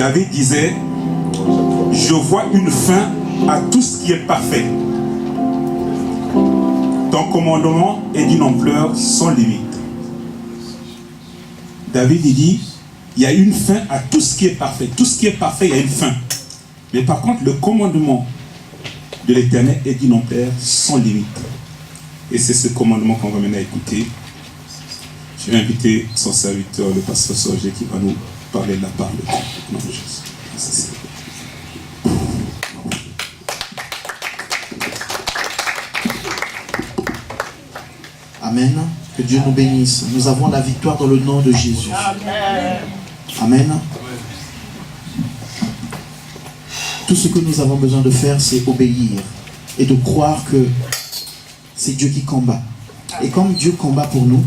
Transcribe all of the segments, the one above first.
David disait, je vois une fin à tout ce qui est parfait. Ton commandement est d'une ampleur sans limite. David il dit, il y a une fin à tout ce qui est parfait. Tout ce qui est parfait, il y a une fin. Mais par contre, le commandement de l'Éternel est d'une ampleur sans limite. Et c'est ce commandement qu'on va maintenant écouter. Je vais inviter son serviteur, le pasteur Sorgé, qui va nous parler de la parole de Dieu. Merci. Amen. Que Dieu nous bénisse. Nous avons la victoire dans le nom de Jésus. Amen. Tout ce que nous avons besoin de faire, c'est obéir et de croire que c'est Dieu qui combat. Et comme Dieu combat pour nous,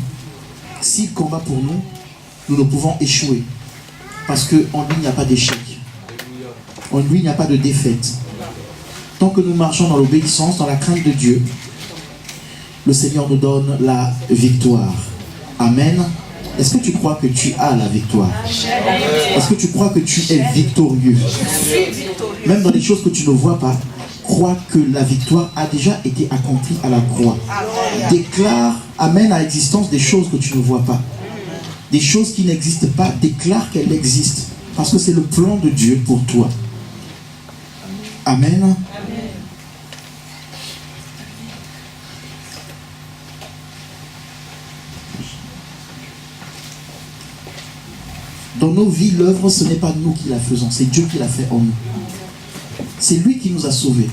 s'il combat pour nous, nous ne pouvons échouer. Parce qu'en lui, il n'y a pas d'échec. En lui, il n'y a pas de défaite. Tant que nous marchons dans l'obéissance, dans la crainte de Dieu, le Seigneur nous donne la victoire. Amen. Est-ce que tu crois que tu as la victoire? Est-ce que tu crois que tu es victorieux? Même dans les choses que tu ne vois pas, crois que la victoire a déjà été accomplie à la croix. Déclare, amène à l'existence des choses que tu ne vois pas. Des choses qui n'existent pas, déclare qu'elles existent. Parce que c'est le plan de Dieu pour toi. Amen. Dans nos vies, l'œuvre, ce n'est pas nous qui la faisons, c'est Dieu qui l'a fait en nous. C'est lui qui nous a sauvés.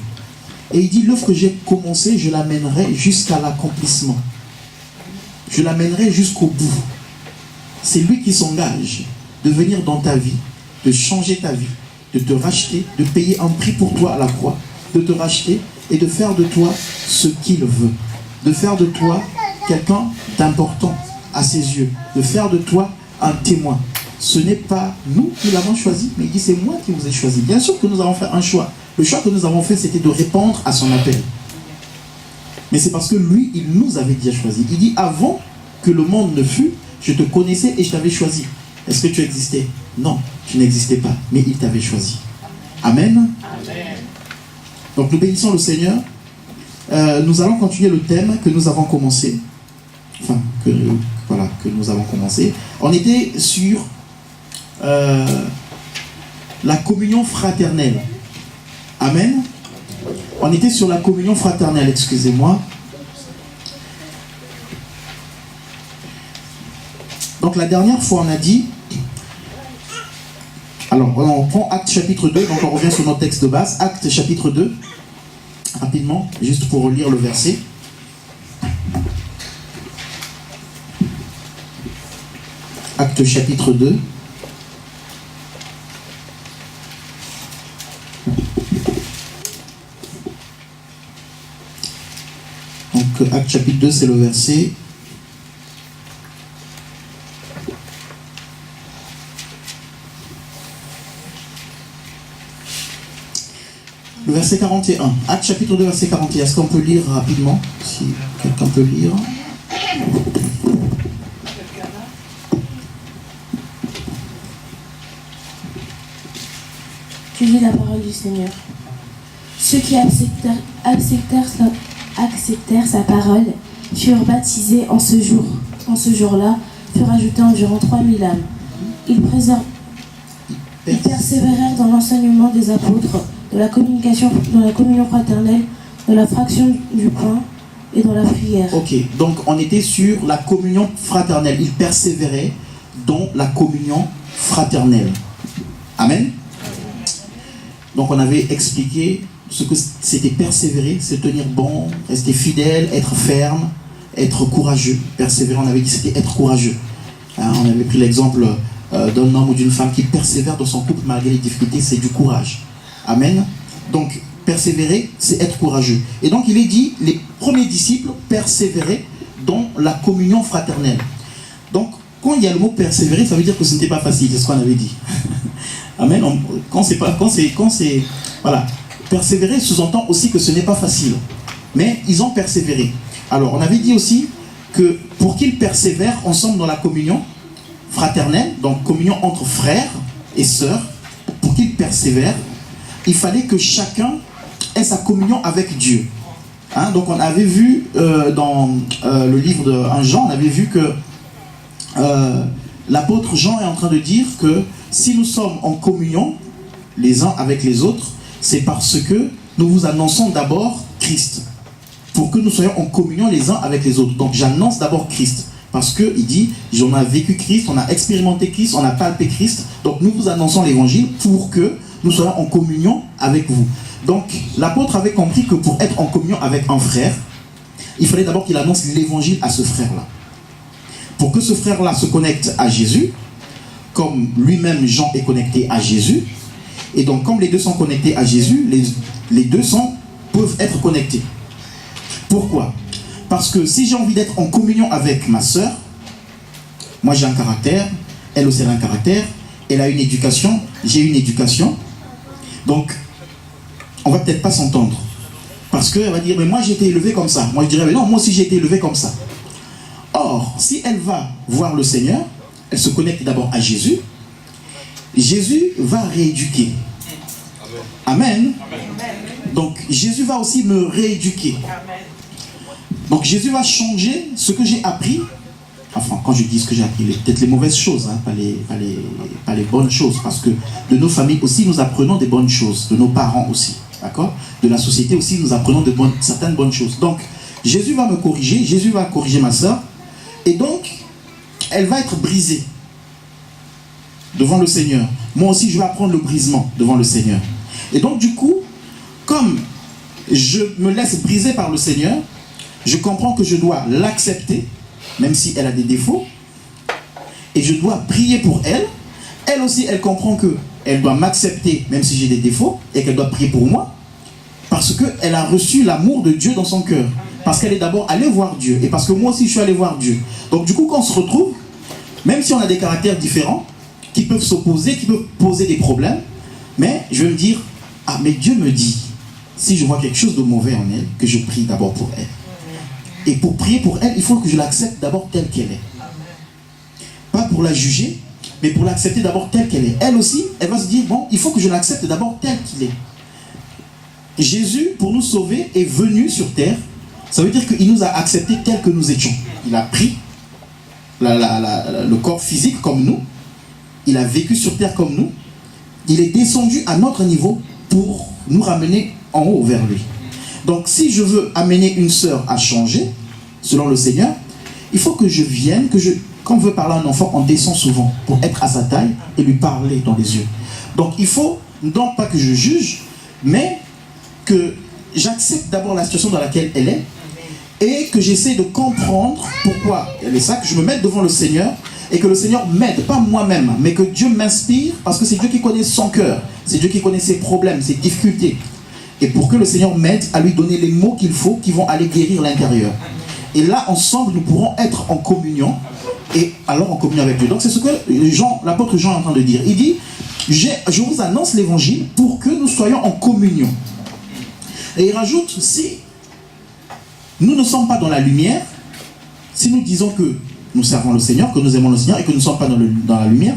Et il dit, l'œuvre que j'ai commencée, je l'amènerai jusqu'à l'accomplissement. Je l'amènerai jusqu'au bout. C'est lui qui s'engage de venir dans ta vie, de changer ta vie, de te racheter, de payer un prix pour toi à la croix, de te racheter et de faire de toi ce qu'il veut. De faire de toi quelqu'un d'important à ses yeux. De faire de toi un témoin. Ce n'est pas nous qui l'avons choisi, mais il dit c'est moi qui vous ai choisi. Bien sûr que nous avons fait un choix. Le choix que nous avons fait, c'était de répondre à son appel. Mais c'est parce que lui, il nous avait déjà choisi. Il dit avant que le monde ne fût, je te connaissais et je t'avais choisi. Est-ce que tu existais? Non, tu n'existais pas, mais il t'avait choisi. Amen. Amen. Donc nous bénissons le Seigneur. Nous allons continuer le thème que nous avons commencé. Enfin, que nous avons commencé. On était sur la communion fraternelle. Amen. On était sur la communion fraternelle, excusez-moi. Donc la dernière fois, on a dit... Alors, on prend Actes chapitre 2, donc on revient sur notre texte de base. Actes chapitre 2, rapidement, juste pour relire le verset. Actes chapitre 2. Donc, Actes chapitre 2, c'est le verset... Le verset 41. Actes chapitre 2, verset 41. Est-ce qu'on peut lire rapidement? Si quelqu'un peut lire. Tu lis la parole du Seigneur. Ceux qui acceptèrent sa parole furent baptisés en ce jour. En ce jour-là, furent ajoutés environ 3000 âmes. Ils persévérèrent dans l'enseignement des apôtres, dans la communion fraternelle, dans la fraction du pain et dans la prière. Ok, donc on était sur la communion fraternelle. Ils persévéraient dans la communion fraternelle. Amen. Donc on avait expliqué ce que c'était persévérer, c'est tenir bon, rester fidèle, être ferme, être courageux. Persévérer, on avait dit c'était être courageux. On avait pris l'exemple d'un homme ou d'une femme qui persévère dans son couple malgré les difficultés, c'est du courage. Amen. Donc persévérer, c'est être courageux. Et donc il est dit, les premiers disciples persévéraient dans la communion fraternelle. Donc quand il y a le mot persévérer, ça veut dire que ce n'était pas facile, c'est ce qu'on avait dit. Amen. Voilà. Persévérer sous-entend aussi que ce n'est pas facile. Mais ils ont persévéré. Alors, on avait dit aussi que pour qu'ils persévèrent ensemble dans la communion fraternelle, donc communion entre frères et sœurs, pour qu'il persévère, il fallait que chacun ait sa communion avec Dieu. Hein, donc on avait vu dans le livre de 1 Jean, on avait vu que l'apôtre Jean est en train de dire que si nous sommes en communion les uns avec les autres, c'est parce que nous vous annonçons d'abord Christ, pour que nous soyons en communion les uns avec les autres. Donc j'annonce d'abord Christ, parce qu'il dit, on a vécu Christ, on a expérimenté Christ, on a palpé Christ, donc nous vous annonçons l'évangile pour que nous soyons en communion avec vous. Donc l'apôtre avait compris que pour être en communion avec un frère, il fallait d'abord qu'il annonce l'évangile à ce frère-là. Pour que ce frère-là se connecte à Jésus, comme lui-même Jean est connecté à Jésus, et donc comme les deux sont connectés à Jésus, les deux peuvent être connectés. Pourquoi? Parce que si j'ai envie d'être en communion avec ma sœur, moi j'ai un caractère, elle aussi a un caractère, elle a une éducation, j'ai une éducation, donc on va peut-être pas s'entendre. Parce qu'elle va dire, mais moi j'ai été élevé comme ça. Moi je dirais, mais non, moi aussi j'ai été élevé comme ça. Or, si elle va voir le Seigneur, elle se connecte d'abord à Jésus, Jésus va rééduquer. Amen. Donc Jésus va aussi me rééduquer. Donc Jésus va changer ce que j'ai appris. Enfin, quand je dis ce que j'ai appris, peut-être les mauvaises choses, hein, pas les bonnes choses. Parce que de nos familles aussi, nous apprenons des bonnes choses. De nos parents aussi. D'accord? De la société aussi, nous apprenons certaines bonnes choses. Donc, Jésus va me corriger. Jésus va corriger ma soeur. Et donc, elle va être brisée devant le Seigneur. Moi aussi, je vais apprendre le brisement devant le Seigneur. Et donc, du coup, comme je me laisse briser par le Seigneur, je comprends que je dois l'accepter, même si elle a des défauts, et je dois prier pour elle. Elle aussi, elle comprend qu'elle doit m'accepter, même si j'ai des défauts, et qu'elle doit prier pour moi, parce qu'elle a reçu l'amour de Dieu dans son cœur. Parce qu'elle est d'abord allée voir Dieu, et parce que moi aussi, je suis allé voir Dieu. Donc du coup, quand on se retrouve, même si on a des caractères différents, qui peuvent s'opposer, qui peuvent poser des problèmes, mais je vais me dire, ah, mais Dieu me dit, si je vois quelque chose de mauvais en elle, que je prie d'abord pour elle. Et pour prier pour elle, il faut que je l'accepte d'abord telle qu'elle est. Pas pour la juger, mais pour l'accepter d'abord telle qu'elle est. Elle aussi, elle va se dire, bon, il faut que je l'accepte d'abord tel qu'il est. Jésus, pour nous sauver, est venu sur terre. Ça veut dire qu'il nous a acceptés tels que nous étions. Il a pris le corps physique comme nous. Il a vécu sur terre comme nous. Il est descendu à notre niveau pour nous ramener en haut vers lui. Donc si je veux amener une sœur à changer, selon le Seigneur, il faut que je vienne, quand on veut parler à un enfant, on descend souvent pour être à sa taille et lui parler dans les yeux. Donc il faut, non pas que je juge, mais que j'accepte d'abord la situation dans laquelle elle est et que j'essaie de comprendre pourquoi elle est ça, que je me mette devant le Seigneur et que le Seigneur m'aide, pas moi-même, mais que Dieu m'inspire, parce que c'est Dieu qui connaît son cœur, c'est Dieu qui connaît ses problèmes, ses difficultés. Et pour que le Seigneur m'aide à lui donner les mots qu'il faut, qui vont aller guérir l'intérieur. Et là, ensemble, nous pourrons être en communion, et alors en communion avec Dieu. Donc c'est ce que l'apôtre Jean est en train de dire. Il dit, je vous annonce l'évangile pour que nous soyons en communion. Et il rajoute, si nous ne sommes pas dans la lumière, si nous disons que nous servons le Seigneur, que nous aimons le Seigneur, et que nous ne sommes pas dans la lumière,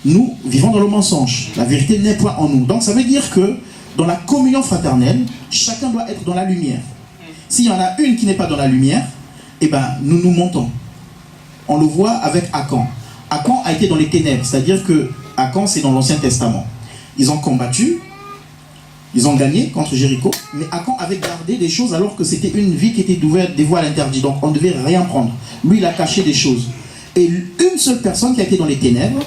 nous vivons dans le mensonge. La vérité n'est point en nous. Donc ça veut dire que dans la communion fraternelle, chacun doit être dans la lumière. S'il y en a une qui n'est pas dans la lumière, eh ben, nous nous montons. On le voit avec Akan. Akan a été dans les ténèbres, c'est-à-dire que Akan, c'est dans l'Ancien Testament. Ils ont combattu, ils ont gagné contre Jéricho, mais Akan avait gardé des choses alors que c'était une vie qui était dévouée à l'interdit. Donc on ne devait rien prendre. Lui, il a caché des choses. Et une seule personne qui a été dans les ténèbres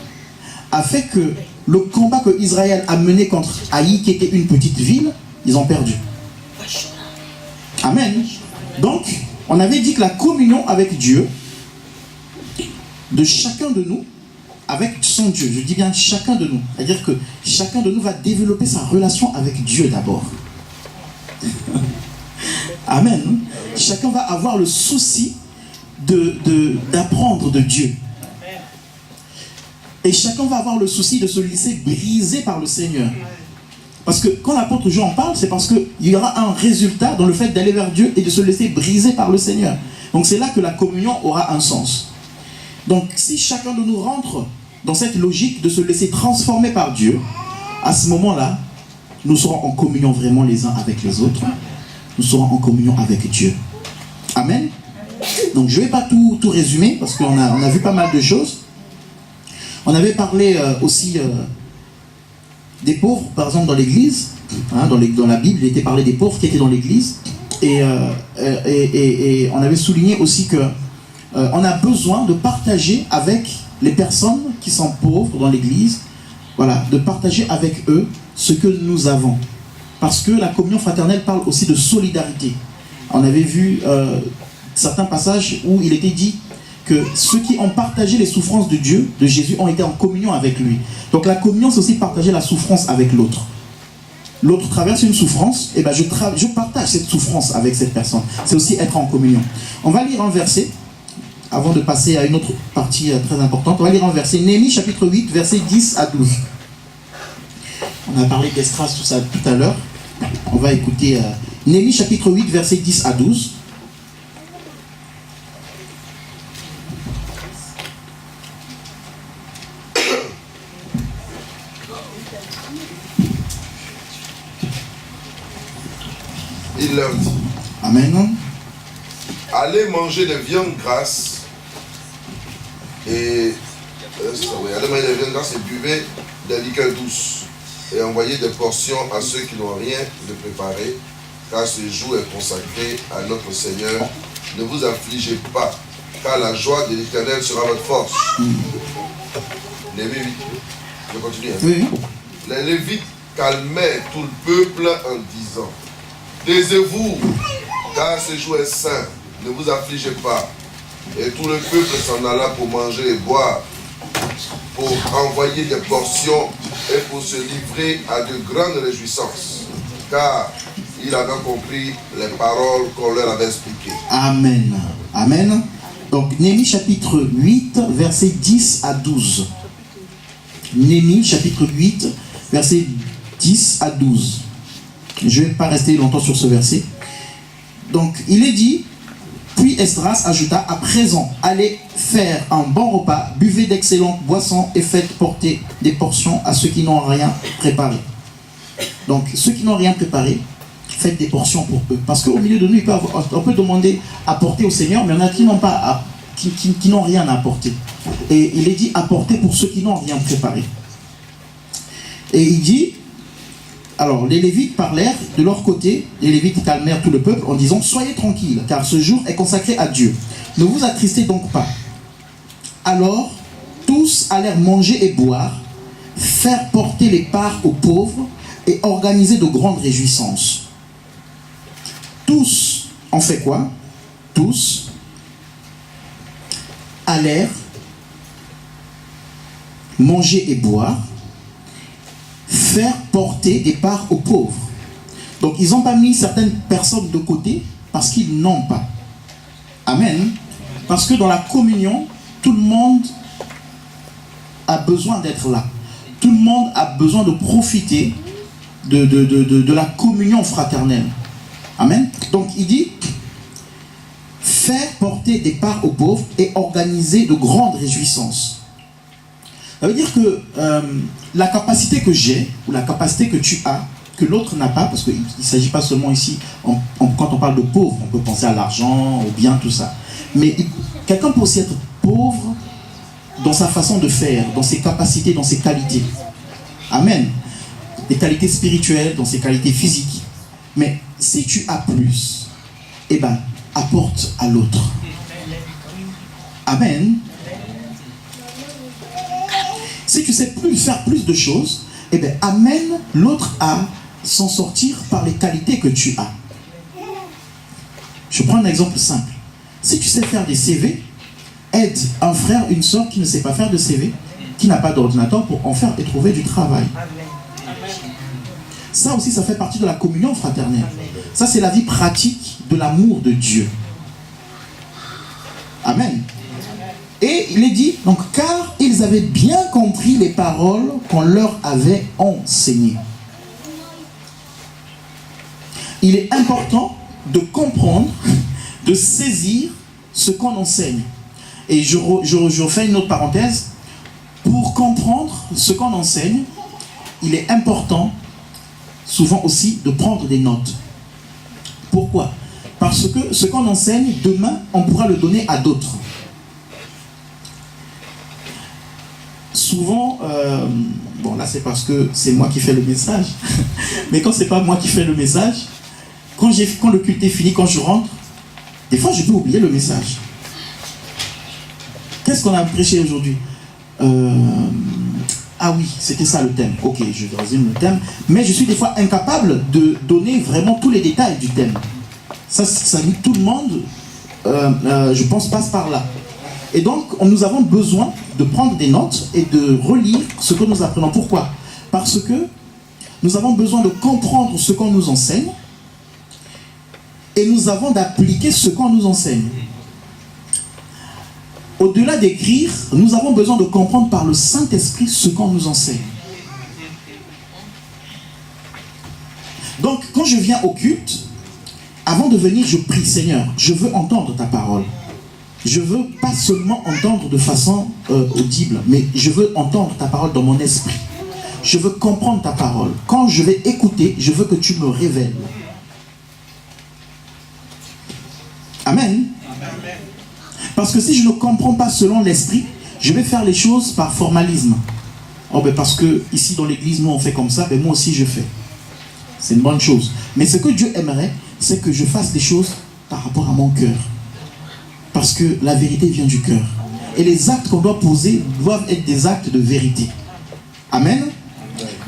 a fait que le combat que Israël a mené contre Haï, qui était une petite ville, ils ont perdu. Amen. Donc, on avait dit que la communion avec Dieu, de chacun de nous, avec son Dieu, je dis bien chacun de nous, c'est-à-dire que chacun de nous va développer sa relation avec Dieu d'abord. Amen. Chacun va avoir le souci d'apprendre de Dieu. Et chacun va avoir le souci de se laisser briser par le Seigneur. Parce que quand l'apôtre Jean parle, c'est parce qu'il y aura un résultat dans le fait d'aller vers Dieu et de se laisser briser par le Seigneur. Donc c'est là que la communion aura un sens. Donc si chacun de nous rentre dans cette logique de se laisser transformer par Dieu, à ce moment-là, nous serons en communion vraiment les uns avec les autres. Nous serons en communion avec Dieu. Amen. Donc je ne vais pas tout résumer parce qu'on a vu pas mal de choses. On avait parlé aussi des pauvres, par exemple dans l'église. Hein, dans la Bible, il était parlé des pauvres qui étaient dans l'église. Et on avait souligné aussi que on a besoin de partager avec les personnes qui sont pauvres dans l'église, voilà, de partager avec eux ce que nous avons. Parce que la communion fraternelle parle aussi de solidarité. On avait vu certains passages où il était dit que ceux qui ont partagé les souffrances de Dieu, de Jésus, ont été en communion avec lui. Donc la communion, c'est aussi partager la souffrance avec l'autre. L'autre traverse une souffrance, et ben je partage cette souffrance avec cette personne. C'est aussi être en communion. On va lire un verset, avant de passer à une autre partie très importante. On va lire un verset, Néhémie chapitre 8, versets 10 à 12. On a parlé d'Esdras tout à l'heure. On va écouter Néhémie chapitre 8, versets 10 à 12. Il leur dit, Amen. allez manger des viandes grasses et allez manger des viandes grasses et buvez des liqueurs douces et envoyez des portions à ceux qui n'ont rien de préparé, car ce jour est consacré à notre Seigneur. Ne vous affligez pas, car la joie de l'Éternel sera votre force. Les Lévites, je continue. Oui. Les Lévites calmaient tout le peuple en disant, taisez-vous, car ce jour est saint, ne vous affligez pas. Et tout le peuple s'en alla pour manger et boire, pour envoyer des portions et pour se livrer à de grandes réjouissances, car il avait compris les paroles qu'on leur avait expliquées. Amen. Amen. Donc Néhémie chapitre 8, versets 10 à 12. Néhémie chapitre 8, versets 10 à 12. Je ne vais pas rester longtemps sur ce verset. Donc, il est dit, puis Esdras ajouta, à présent, allez faire un bon repas, buvez d'excellentes boissons et faites porter des portions à ceux qui n'ont rien préparé. Donc, ceux qui n'ont rien préparé, faites des portions pour eux. Parce qu'au milieu de nous, on peut demander à porter au Seigneur, mais il y en a qui n'ont pas, qui n'ont rien à apporter. Et il est dit, apporter pour ceux qui n'ont rien préparé. Et il dit, alors, les Lévites parlèrent de leur côté, les Lévites calmèrent tout le peuple en disant, soyez tranquilles, car ce jour est consacré à Dieu. Ne vous attristez donc pas. Alors, tous allèrent manger et boire, faire porter les parts aux pauvres et organiser de grandes réjouissances. Tous ont fait quoi? Tous allèrent manger et boire, faire porter des parts aux pauvres. Donc ils n'ont pas mis certaines personnes de côté parce qu'ils n'ont pas. Amen. Parce que dans la communion, tout le monde a besoin d'être là. Tout le monde a besoin de profiter de la communion fraternelle. Amen. Donc il dit, faire porter des parts aux pauvres et organiser de grandes réjouissances. Ça veut dire que la capacité que j'ai, ou la capacité que tu as, que l'autre n'a pas, parce qu'il ne s'agit pas seulement ici, quand on parle de pauvre, on peut penser à l'argent, au bien, tout ça. Mais quelqu'un peut aussi être pauvre dans sa façon de faire, dans ses capacités, dans ses qualités. Amen. Des qualités spirituelles, dans ses qualités physiques. Mais si tu as plus, eh bien, apporte à l'autre. Amen. Si tu sais faire plus de choses, eh bien, amène l'autre à s'en sortir par les qualités que tu as. Je prends un exemple simple. Si tu sais faire des CV, aide un frère, une soeur qui ne sait pas faire de CV, qui n'a pas d'ordinateur pour en faire et trouver du travail. Ça aussi, ça fait partie de la communion fraternelle. Ça, c'est la vie pratique de l'amour de Dieu. Amen. Et il est dit, donc, car ils avaient bien compris les paroles qu'on leur avait enseignées. Il est important de comprendre, de saisir ce qu'on enseigne. Et je fais une autre parenthèse. Pour comprendre ce qu'on enseigne, il est important souvent aussi de prendre des notes. Pourquoi? Parce que ce qu'on enseigne, demain, on pourra le donner à d'autres. Souvent, bon là c'est parce que c'est moi qui fais le message, mais quand c'est pas moi qui fais le message, quand le culte est fini, quand je rentre, des fois je peux oublier le message. Qu'est-ce qu'on a prêché aujourd'hui? Ah oui, c'était ça le thème. Ok, je résume le thème. Mais je suis des fois incapable de donner vraiment tous les détails du thème. Ça tout le monde, je pense, passe par là. Et donc, nous avons besoin de prendre des notes et de relire ce que nous apprenons. Pourquoi? Parce que nous avons besoin de comprendre ce qu'on nous enseigne et nous avons d'appliquer ce qu'on nous enseigne. Au-delà d'écrire, nous avons besoin de comprendre par le Saint-Esprit ce qu'on nous enseigne. Donc, quand je viens au culte, avant de venir, je prie, Seigneur, je veux entendre ta parole. Je veux pas seulement entendre de façon audible, mais je veux entendre ta parole dans mon esprit. Je veux comprendre ta parole. Quand je vais écouter, je veux que tu me révèles. Amen. Parce que si je ne comprends pas selon l'esprit, je vais faire les choses par formalisme. Oh ben parce que ici dans l'église, nous on fait comme ça, ben moi aussi je fais. C'est une bonne chose. Mais ce que Dieu aimerait, c'est que je fasse les choses par rapport à mon cœur. Parce que la vérité vient du cœur. Et les actes qu'on doit poser doivent être des actes de vérité. Amen.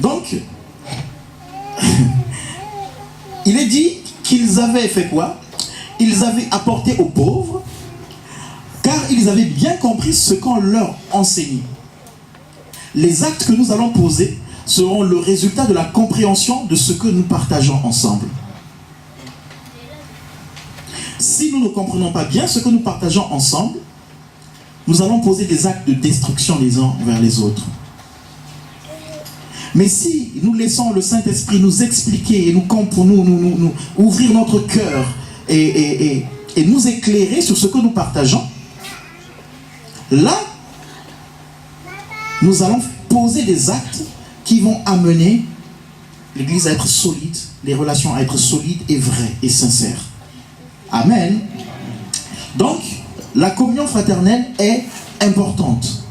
Donc, il est dit qu'ils avaient fait quoi? Ils avaient apporté aux pauvres, car ils avaient bien compris ce qu'on leur enseignait. Les actes que nous allons poser seront le résultat de la compréhension de ce que nous partageons ensemble. Si nous ne comprenons pas bien ce que nous partageons ensemble, nous allons poser des actes de destruction les uns vers les autres. Mais si nous laissons le Saint-Esprit nous expliquer et nous ouvrir notre cœur et nous éclairer sur ce que nous partageons, là, nous allons poser des actes qui vont amener l'Église à être solide, les relations à être solides et vraies et sincères. Amen. Donc, la communion fraternelle est importante.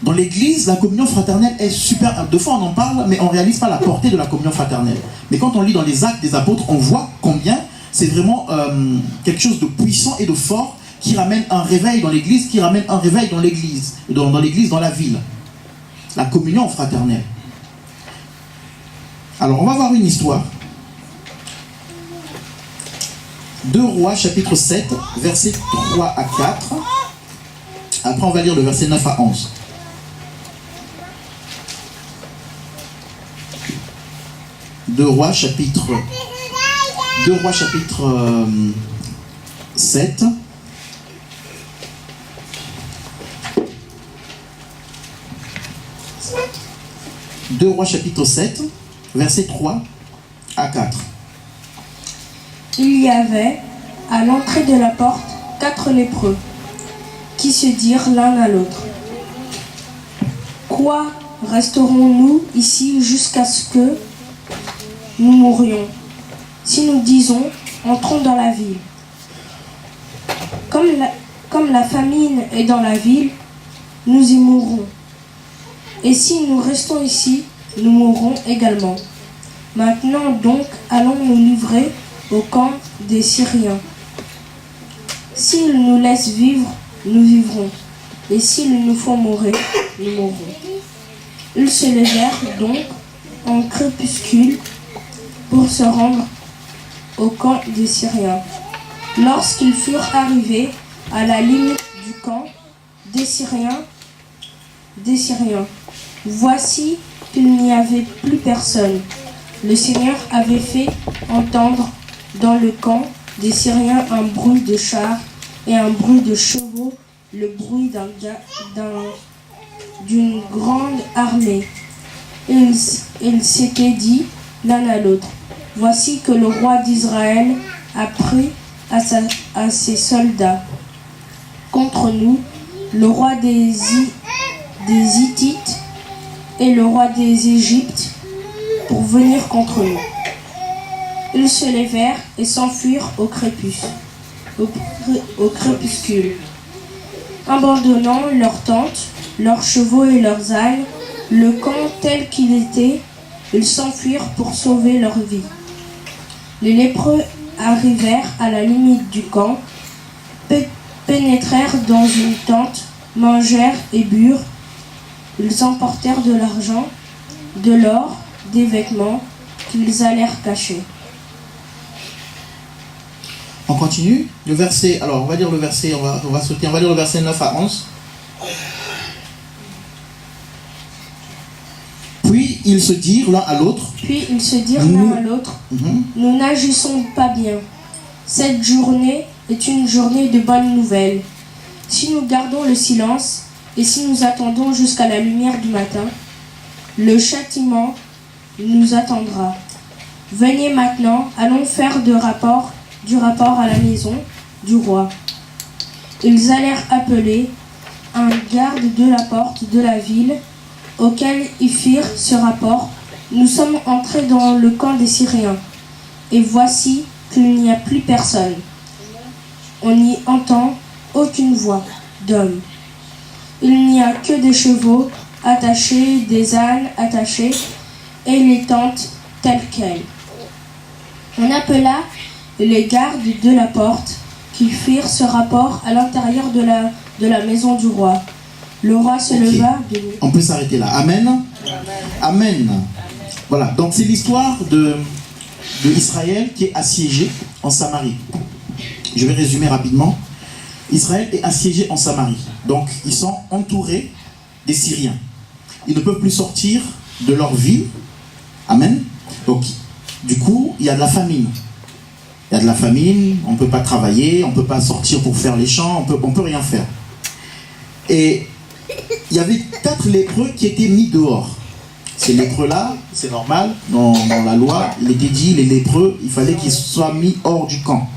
Dans l'église, la communion fraternelle est super. Deux fois on en parle, mais on ne réalise pas la portée de la communion fraternelle. Mais quand on lit dans les actes des apôtres, on voit combien c'est vraiment quelque chose de puissant et de fort qui ramène un réveil dans l'église, qui ramène un réveil dans l'église, dans la ville. La communion fraternelle. Alors, on va voir une histoire. 2 Rois, chapitre 7, versets 3 à 4. Après, on va lire le verset 9 à 11. 2 Rois, chapitre 7. Deux Rois, chapitre 7, versets 3 à 4. Il y avait, à l'entrée de la porte, 4 lépreux, qui se dirent l'un à l'autre: Quoi, resterons-nous ici jusqu'à ce que nous mourions? Si nous disons, entrons dans la ville. Comme la famine est dans la ville, nous y mourrons. Et si nous restons ici, nous mourrons également. Maintenant donc, allons nous livrer au camp des Syriens. S'ils nous laissent vivre, nous vivrons. Et s'il nous faut mourir, nous mourrons. Ils se levèrent donc en crépuscule pour se rendre au camp des Syriens. Lorsqu'ils furent arrivés à la limite du camp des Syriens, voici qu'il n'y avait plus personne. Le Seigneur avait fait entendre dans le camp des Syriens un bruit de chars et un bruit de chevaux, le bruit d'une grande armée. Ils s'étaient dit l'un à l'autre: Voici que le roi d'Israël a pris à ses soldats contre nous. Le roi des des Hittites et le roi des Égyptes pour venir contre nous. Ils se levèrent et s'enfuirent au crépuscule. Abandonnant leurs tentes, leurs chevaux et leurs ânes, le camp tel qu'il était, ils s'enfuirent pour sauver leur vie. Les lépreux arrivèrent à la limite du camp, pénétrèrent dans une tente, mangèrent et burent. Ils emportèrent de l'argent, de l'or, des vêtements qu'ils allèrent cacher. On continue. Le verset, alors on va dire le verset, on va sauter, on va dire le verset 9 à 11. Puis ils se dirent l'un à l'autre. Nous n'agissons pas bien. Cette journée est une journée de bonnes nouvelles. Si nous gardons le silence et si nous attendons jusqu'à la lumière du matin, le châtiment nous attendra. Venez maintenant, allons faire du rapport à la maison du roi. Ils allèrent appeler un garde de la porte de la ville, auquel ils firent ce rapport. Nous sommes entrés dans le camp des Syriens, et voici qu'il n'y a plus personne. On n'y entend aucune voix d'homme. Il n'y a que des chevaux attachés, des ânes attachés, et les tentes telles quelles. On appela les gardes de la porte qui firent ce rapport à l'intérieur de la maison du roi. Le roi se leva de nuit. On peut s'arrêter là. Amen. Amen. Voilà, donc c'est l'histoire de Israël qui est assiégé en Samarie. Je vais résumer rapidement. Israël est assiégé en Samarie. Donc ils sont entourés des Syriens. Ils ne peuvent plus sortir de leur ville. Amen. Donc du coup, il y a de la famine. Il y a de la famine, on ne peut pas travailler, on ne peut pas sortir pour faire les champs, on peut rien faire. Et il y avait 4 lépreux qui étaient mis dehors. Ces lépreux-là, c'est normal, dans la loi, il était dit, les lépreux, il fallait qu'ils soient mis hors du camp.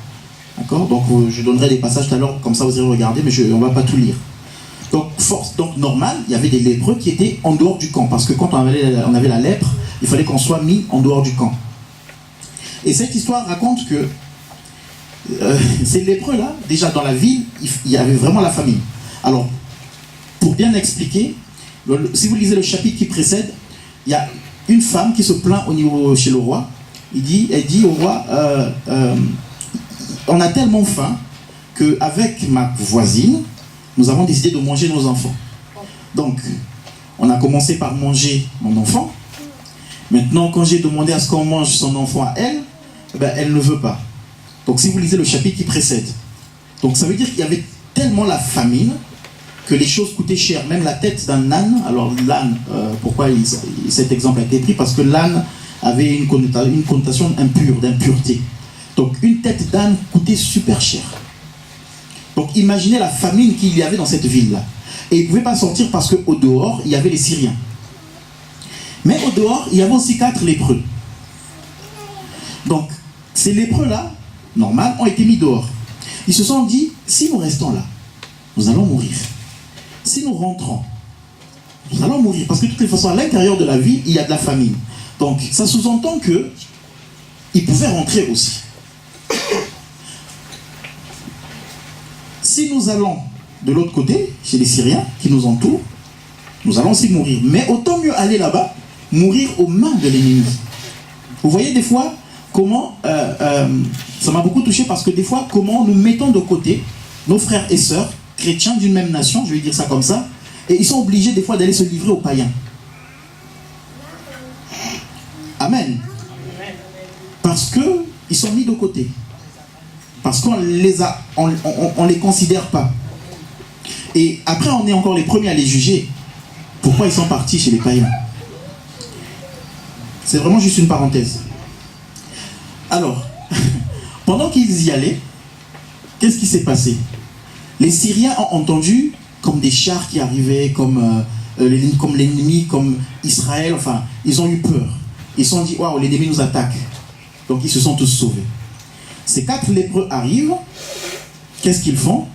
D'accord? Donc je donnerai des passages tout à l'heure, comme ça vous irez regarder, mais on ne va pas tout lire. Donc normal, il y avait des lépreux qui étaient en dehors du camp, parce que quand on avait la lèpre, il fallait qu'on soit mis en dehors du camp. Et cette histoire raconte que ces lépreux-là, déjà dans la ville, il y avait vraiment la famine. Alors, pour bien expliquer, si vous lisez le chapitre qui précède, il y a une femme qui se plaint chez le roi. Elle dit au roi, on a tellement faim qu'avec ma voisine, nous avons décidé de manger nos enfants. Donc, on a commencé par manger mon enfant. Maintenant, quand j'ai demandé à ce qu'on mange son enfant à elle, elle ne veut pas. Donc si vous lisez le chapitre qui précède, donc ça veut dire qu'il y avait tellement la famine que les choses coûtaient cher, même la tête d'un âne. Alors l'âne, pourquoi cet exemple a été pris? Parce que l'âne avait une connotation impure, d'impureté. Donc une tête d'âne coûtait super cher. Donc imaginez la famine qu'il y avait dans cette ville-là. Et ils ne pouvaient pas sortir parce qu'au dehors, il y avait les Syriens. Mais au dehors, il y avait aussi 4 lépreux. Donc ces lépreux-là, normal, ont été mis dehors. Ils se sont dit, si nous restons là, nous allons mourir. Si nous rentrons, nous allons mourir. Parce que de toute façon, à l'intérieur de la ville, il y a de la famine. Donc, ça sous-entend qu'ils pouvaient rentrer aussi. Si nous allons de l'autre côté, chez les Syriens qui nous entourent, nous allons aussi mourir. Mais autant mieux aller là-bas, mourir aux mains de l'ennemi. Vous voyez des fois comment, ça m'a beaucoup touché parce que des fois, comment nous mettons de côté nos frères et sœurs chrétiens d'une même nation, je vais dire ça comme ça, et ils sont obligés des fois d'aller se livrer aux païens. Amen. Parce qu'ils sont mis de côté. Parce qu'on les considère pas. Et après, on est encore les premiers à les juger. Pourquoi ils sont partis chez les païens? C'est vraiment juste une parenthèse. Alors, pendant qu'ils y allaient, qu'est-ce qui s'est passé? Les Syriens ont entendu comme des chars qui arrivaient, comme l'ennemi, comme Israël, enfin, ils ont eu peur. Ils se sont dit, waouh, l'ennemi nous attaque. Donc ils se sont tous sauvés. Ces 4 lépreux arrivent, qu'est-ce qu'ils font?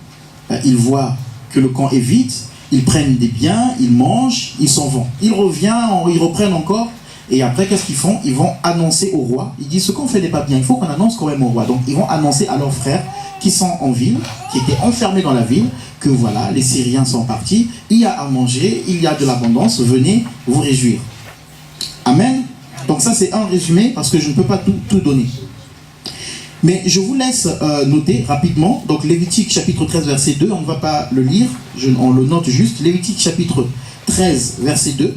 Ils voient que le camp est vide, Ils prennent des biens, ils mangent, ils s'en vont. Ils reprennent encore. Et après, qu'est-ce qu'ils font? Ils vont annoncer au roi. Ils disent, ce qu'on fait n'est pas bien, il faut qu'on annonce quand même au roi. Donc, ils vont annoncer à leurs frères qui sont en ville, qui étaient enfermés dans la ville, que voilà, les Syriens sont partis, il y a à manger, il y a de l'abondance, venez vous réjouir. Amen. Donc ça, c'est un résumé, parce que je ne peux pas tout donner. Mais je vous laisse noter rapidement. Donc, Lévitique chapitre 13, verset 2, on ne va pas le lire, on le note juste. Lévitique chapitre 13, verset 2.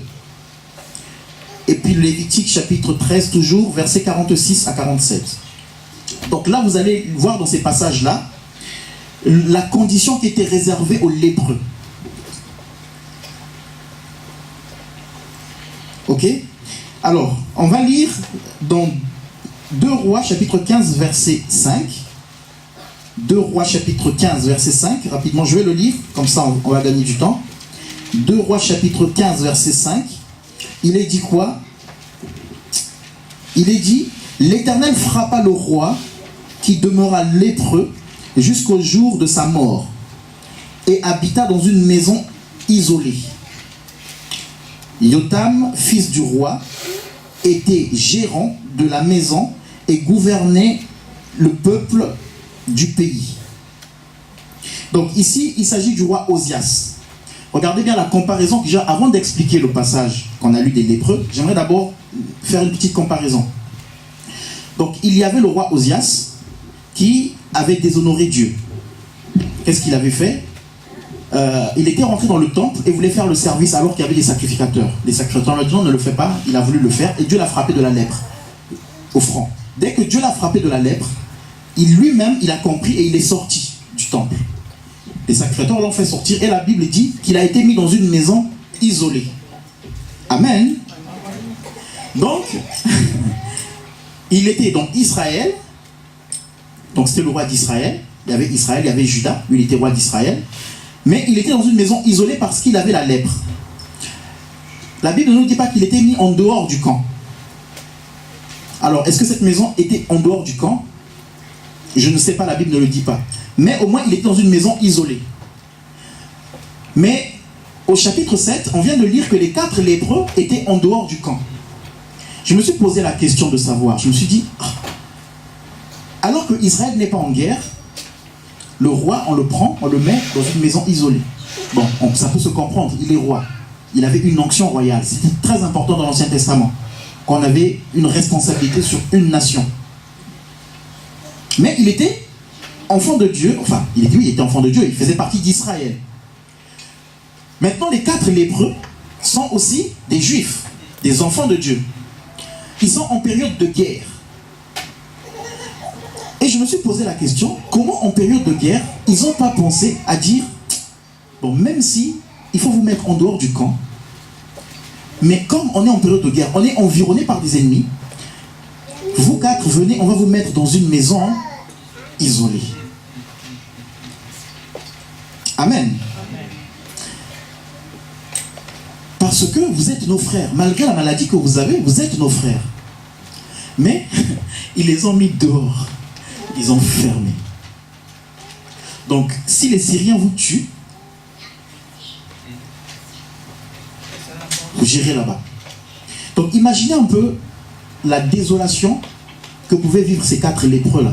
Et puis Lévitique chapitre 13 toujours, versets 46 à 47. Donc là, vous allez voir dans ces passages-là, la condition qui était réservée aux lépreux. Ok? Alors, on va lire dans 2 Rois chapitre 15, verset 5. 2 Rois chapitre 15, verset 5. Rapidement, je vais le lire, comme ça on va gagner du temps. 2 Rois chapitre 15, verset 5. Il est dit quoi? Il est dit, l'Éternel frappa le roi qui demeura lépreux jusqu'au jour de sa mort et habita dans une maison isolée. Jotham, fils du roi, était gérant de la maison et gouvernait le peuple du pays. Donc ici, il s'agit du roi Osias. Regardez bien la comparaison que j'ai avant d'expliquer le passage qu'on a lu des lépreux. J'aimerais d'abord faire une petite comparaison. Donc il y avait le roi Osias qui avait déshonoré Dieu. Qu'est-ce qu'il avait fait? Il était rentré dans le temple et voulait faire le service alors qu'il y avait des sacrificateurs. Les sacrificateurs lui ont dit non, ne le fais pas. Il a voulu le faire et Dieu l'a frappé de la lèpre au front. Dès que Dieu l'a frappé de la lèpre, lui-même il a compris et il est sorti du temple. Les sacrificateurs l'ont fait sortir et la Bible dit qu'il a été mis dans une maison isolée. Amen. Donc, il était dans Israël. Donc c'était le roi d'Israël. Il y avait Israël, il y avait Juda. Lui, il était roi d'Israël. Mais il était dans une maison isolée parce qu'il avait la lèpre. La Bible ne nous dit pas qu'il était mis en dehors du camp. Alors, est-ce que cette maison était en dehors du camp? Je ne sais pas, la Bible ne le dit pas. Mais au moins, il était dans une maison isolée. Mais au chapitre 7, on vient de lire que les 4 lépreux étaient en dehors du camp. Je me suis posé la question de savoir. Je me suis dit, alors que Israël n'est pas en guerre, le roi, on le prend, on le met dans une maison isolée. Bon, ça peut se comprendre, il est roi. Il avait une onction royale. C'était très important dans l'Ancien Testament, qu'on avait une responsabilité sur une nation. Mais il était enfant de Dieu, enfin, il était enfant de Dieu, il faisait partie d'Israël. Maintenant, les 4 lépreux sont aussi des Juifs, des enfants de Dieu. Ils sont en période de guerre. Et je me suis posé la question, comment en période de guerre, ils n'ont pas pensé à dire, bon, même si il faut vous mettre en dehors du camp, mais comme on est en période de guerre, on est environné par des ennemis, vous 4 venez, on va vous mettre dans une maison isolée. Amen. Parce que vous êtes nos frères. Malgré la maladie que vous avez, vous êtes nos frères. Mais ils les ont mis dehors. Ils ont fermé. Donc, si les Syriens vous tuent, vous gérez là-bas. Donc, imaginez un peu la désolation que pouvaient vivre ces 4 lépreux-là.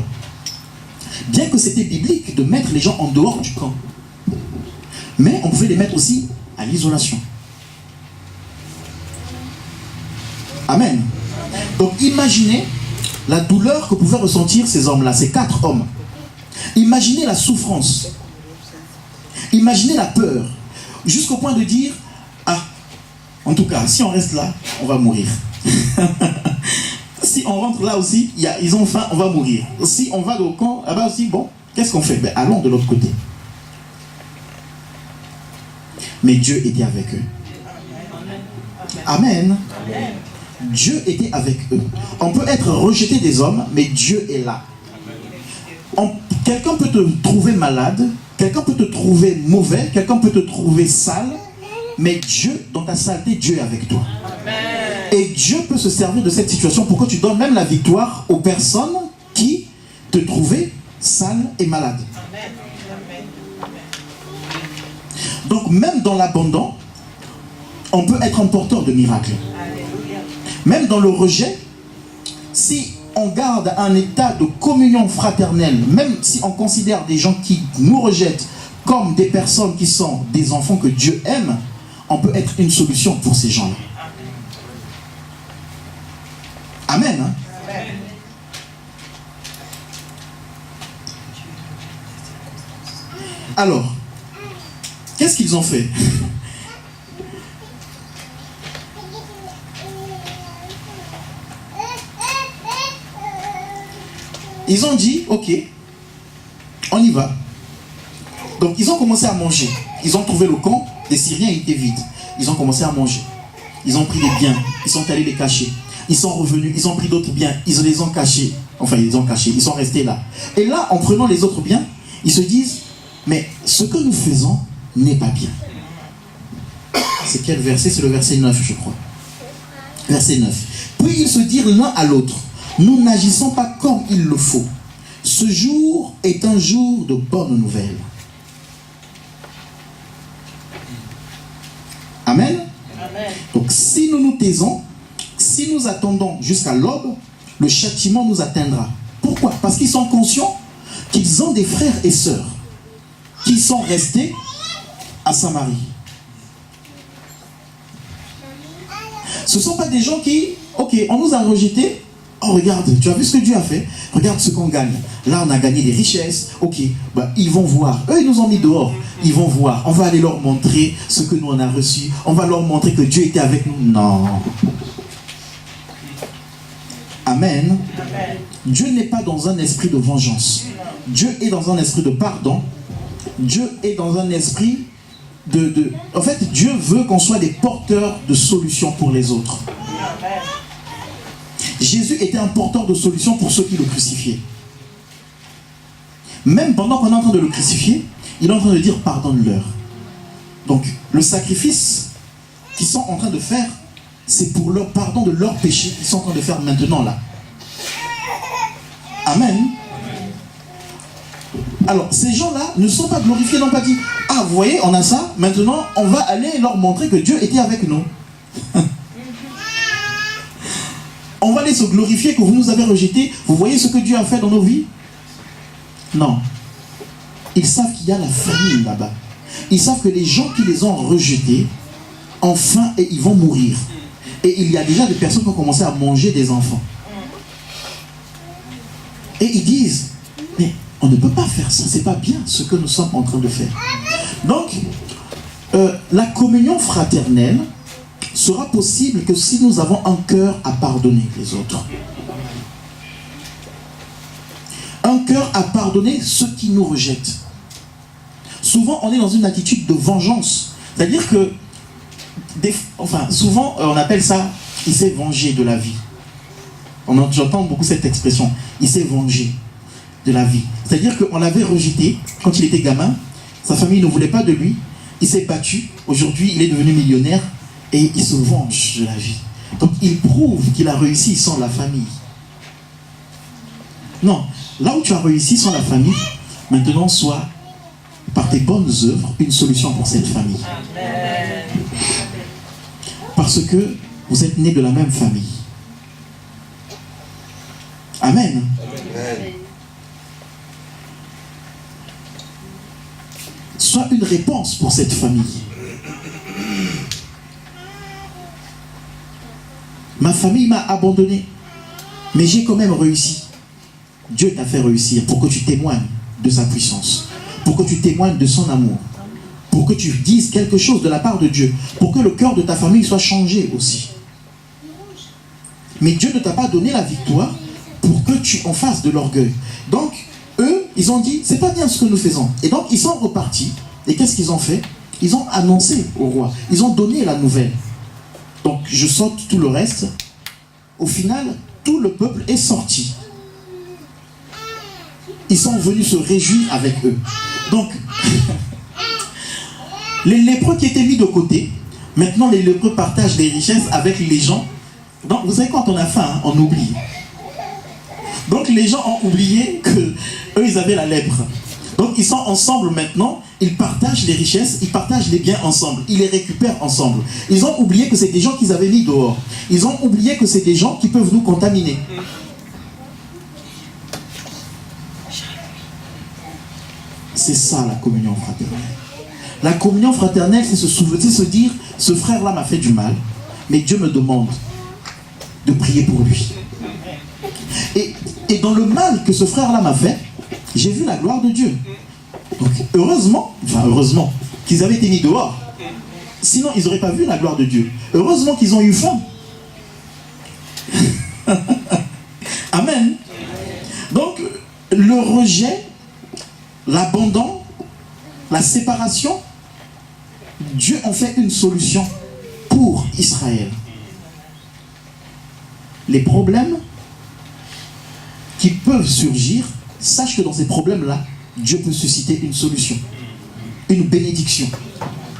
Bien que c'était biblique de mettre les gens en dehors du camp. Mais on pouvait les mettre aussi à l'isolation. Amen. Donc imaginez la douleur que pouvaient ressentir ces hommes-là, ces 4 hommes. Imaginez la souffrance. Imaginez la peur. Jusqu'au point de dire, en tout cas, si on reste là, on va mourir. Si on rentre là aussi, ils ont faim, on va mourir. Si on va au camp, là-bas aussi, bon, qu'est-ce qu'on fait? Allons de l'autre côté. Mais Dieu était avec eux. Amen. Amen. Dieu était avec eux. On peut être rejeté des hommes, mais Dieu est là. Quelqu'un peut te trouver malade, quelqu'un peut te trouver mauvais, quelqu'un peut te trouver sale, mais Dieu, dans ta saleté, Dieu est avec toi. Amen. Et Dieu peut se servir de cette situation pour que tu donnes même la victoire aux personnes qui te trouvaient sale et malade. Amen. Donc même dans l'abondant, on peut être un porteur de miracles. Même dans le rejet, si on garde un état de communion fraternelle, même si on considère des gens qui nous rejettent comme des personnes qui sont des enfants que Dieu aime, on peut être une solution pour ces gens-là. Amen. Hein? Amen. Alors, qu'est-ce qu'ils ont fait? Ils ont dit, ok, on y va. Donc ils ont commencé à manger. Ils ont trouvé le camp des Syriens, il était vide. Ils ont commencé à manger. Ils ont pris des biens, ils sont allés les cacher. Ils sont revenus, ils ont pris d'autres biens, ils les ont cachés. Enfin, ils les ont cachés, ils sont restés là. Et là, en prenant les autres biens, ils se disent, mais ce que nous faisons n'est pas bien. C'est quel verset? C'est le verset 9, je crois. Verset 9. Puis ils se dirent l'un à l'autre, nous n'agissons pas comme il le faut. Ce jour est un jour de bonnes nouvelles. Amen. Amen. Donc si nous nous taisons, si nous attendons jusqu'à l'aube, le châtiment nous atteindra. Pourquoi? Parce qu'ils sont conscients qu'ils ont des frères et sœurs qui sont restés à Samarie. Ce ne sont pas des gens qui, ok, on nous a rejetés. Oh, regarde, tu as vu ce que Dieu a fait? Regarde ce qu'on gagne. Là, on a gagné des richesses. Ok, bah, ils vont voir. Eux, ils nous ont mis dehors. Ils vont voir. On va aller leur montrer ce que nous, on a reçu. On va leur montrer que Dieu était avec nous. Non. Amen. Amen. Dieu n'est pas dans un esprit de vengeance. Dieu est dans un esprit de pardon. Dieu est dans un esprit En fait, Dieu veut qu'on soit des porteurs de solutions pour les autres. Amen. Jésus était un porteur de solutions pour ceux qui le crucifiaient. Même pendant qu'on est en train de le crucifier, il est en train de dire pardonne-leur. Donc, le sacrifice qu'ils sont en train de faire, c'est pour leur pardon de leurs péchés qu'ils sont en train de faire maintenant là. Amen. Alors, ces gens-là ne sont pas glorifiés, n'ont pas dit ah, vous voyez, on a ça, maintenant on va aller leur montrer que Dieu était avec nous. On va aller se glorifier que vous nous avez rejetés. Vous voyez ce que Dieu a fait dans nos vies? Non. Ils savent qu'il y a la famille là-bas. Ils savent que les gens qui les ont rejetés ont faim et ils vont mourir. Et il y a déjà des personnes qui ont commencé à manger des enfants. Et ils disent, mais on ne peut pas faire ça, c'est pas bien ce que nous sommes en train de faire. Donc, la communion fraternelle sera possible que si nous avons un cœur à pardonner les autres. Un cœur à pardonner ceux qui nous rejettent. Souvent, on est dans une attitude de vengeance. C'est-à-dire que, souvent, on appelle ça, il s'est vengé de la vie. J'entends beaucoup cette expression, il s'est vengé de la vie. C'est-à-dire qu'on l'avait rejeté quand il était gamin, sa famille ne voulait pas de lui, il s'est battu, aujourd'hui il est devenu millionnaire et il se venge de la vie. Donc il prouve qu'il a réussi sans la famille. Non, là où tu as réussi sans la famille, maintenant sois par tes bonnes œuvres une solution pour cette famille. Amen. Parce que vous êtes nés de la même famille. Amen. Amen. Sois une réponse pour cette famille. Ma famille m'a abandonné, mais j'ai quand même réussi. Dieu t'a fait réussir pour que tu témoignes de sa puissance, pour que tu témoignes de son amour, pour que tu dises quelque chose de la part de Dieu, pour que le cœur de ta famille soit changé aussi. Mais Dieu ne t'a pas donné la victoire pour que tu en fasses de l'orgueil. Donc, eux, ils ont dit, c'est pas bien ce que nous faisons. Et donc, ils sont repartis. Et qu'est-ce qu'ils ont fait? Ils ont annoncé au roi. Ils ont donné la nouvelle. Donc, je saute tout le reste. Au final, tout le peuple est sorti. Ils sont venus se réjouir avec eux. Donc, les lépreux qui étaient mis de côté, maintenant les lépreux partagent les richesses avec les gens. Donc, vous savez, quand on a faim, hein, on oublie. Donc, les gens ont oublié qu'eux, ils avaient la lèpre. Donc, ils sont ensemble maintenant Ils partagent les richesses, ils partagent les biens ensemble, ils les récupèrent ensemble. Ils ont oublié que c'est des gens qu'ils avaient mis dehors. Ils ont oublié que c'est des gens qui peuvent nous contaminer. C'est ça la communion fraternelle. La communion fraternelle, c'est se dire, ce frère-là m'a fait du mal, mais Dieu me demande de prier pour lui. Et dans le mal que ce frère-là m'a fait, j'ai vu la gloire de Dieu. Donc heureusement qu'ils avaient été mis dehors. Sinon, ils n'auraient pas vu la gloire de Dieu. Heureusement qu'ils ont eu faim. Amen. Donc, le rejet, l'abandon, la séparation, Dieu en fait une solution pour Israël. Les problèmes qui peuvent surgir, sache que dans ces problèmes-là, Dieu peut susciter une solution, une bénédiction,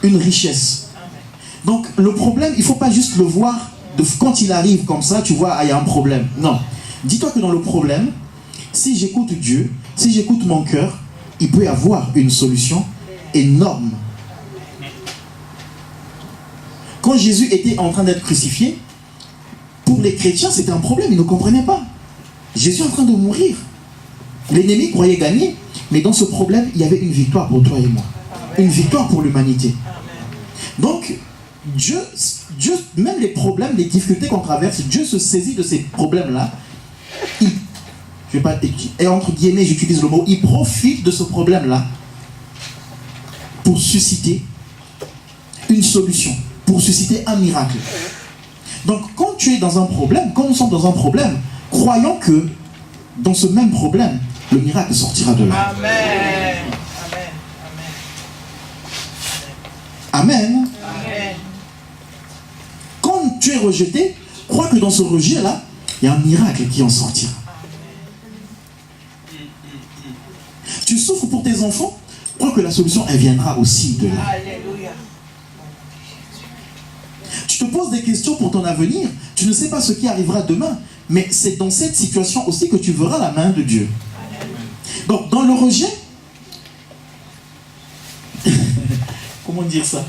une richesse. Donc le problème, il ne faut pas juste le voir quand il arrive comme ça, tu vois, il y a un problème. Non. Dis-toi que dans le problème, si j'écoute Dieu, si j'écoute mon cœur, il peut y avoir une solution énorme. Quand Jésus était en train d'être crucifié, pour les chrétiens, c'était un problème, ils ne comprenaient pas. Jésus est en train de mourir. L'ennemi croyait gagner, mais dans ce problème, il y avait une victoire pour toi et moi. Une victoire pour l'humanité. Donc, Dieu, même les problèmes, les difficultés qu'on traverse, Dieu se saisit de ces problèmes-là. Et entre guillemets, j'utilise le mot, il profite de ce problème-là pour susciter une solution, pour susciter un miracle. Donc, quand tu es dans un problème, quand nous sommes dans un problème, croyons que dans ce même problème, le miracle sortira de là. Amen. Amen. Amen. Quand tu es rejeté, crois que dans ce rejet-là, il y a un miracle qui en sortira. Tu souffres pour tes enfants, crois que la solution, elle viendra aussi de là. Alléluia. Tu te poses des questions pour ton avenir, tu ne sais pas ce qui arrivera demain, mais c'est dans cette situation aussi que tu verras la main de Dieu. Donc, dans le rejet, comment dire ça?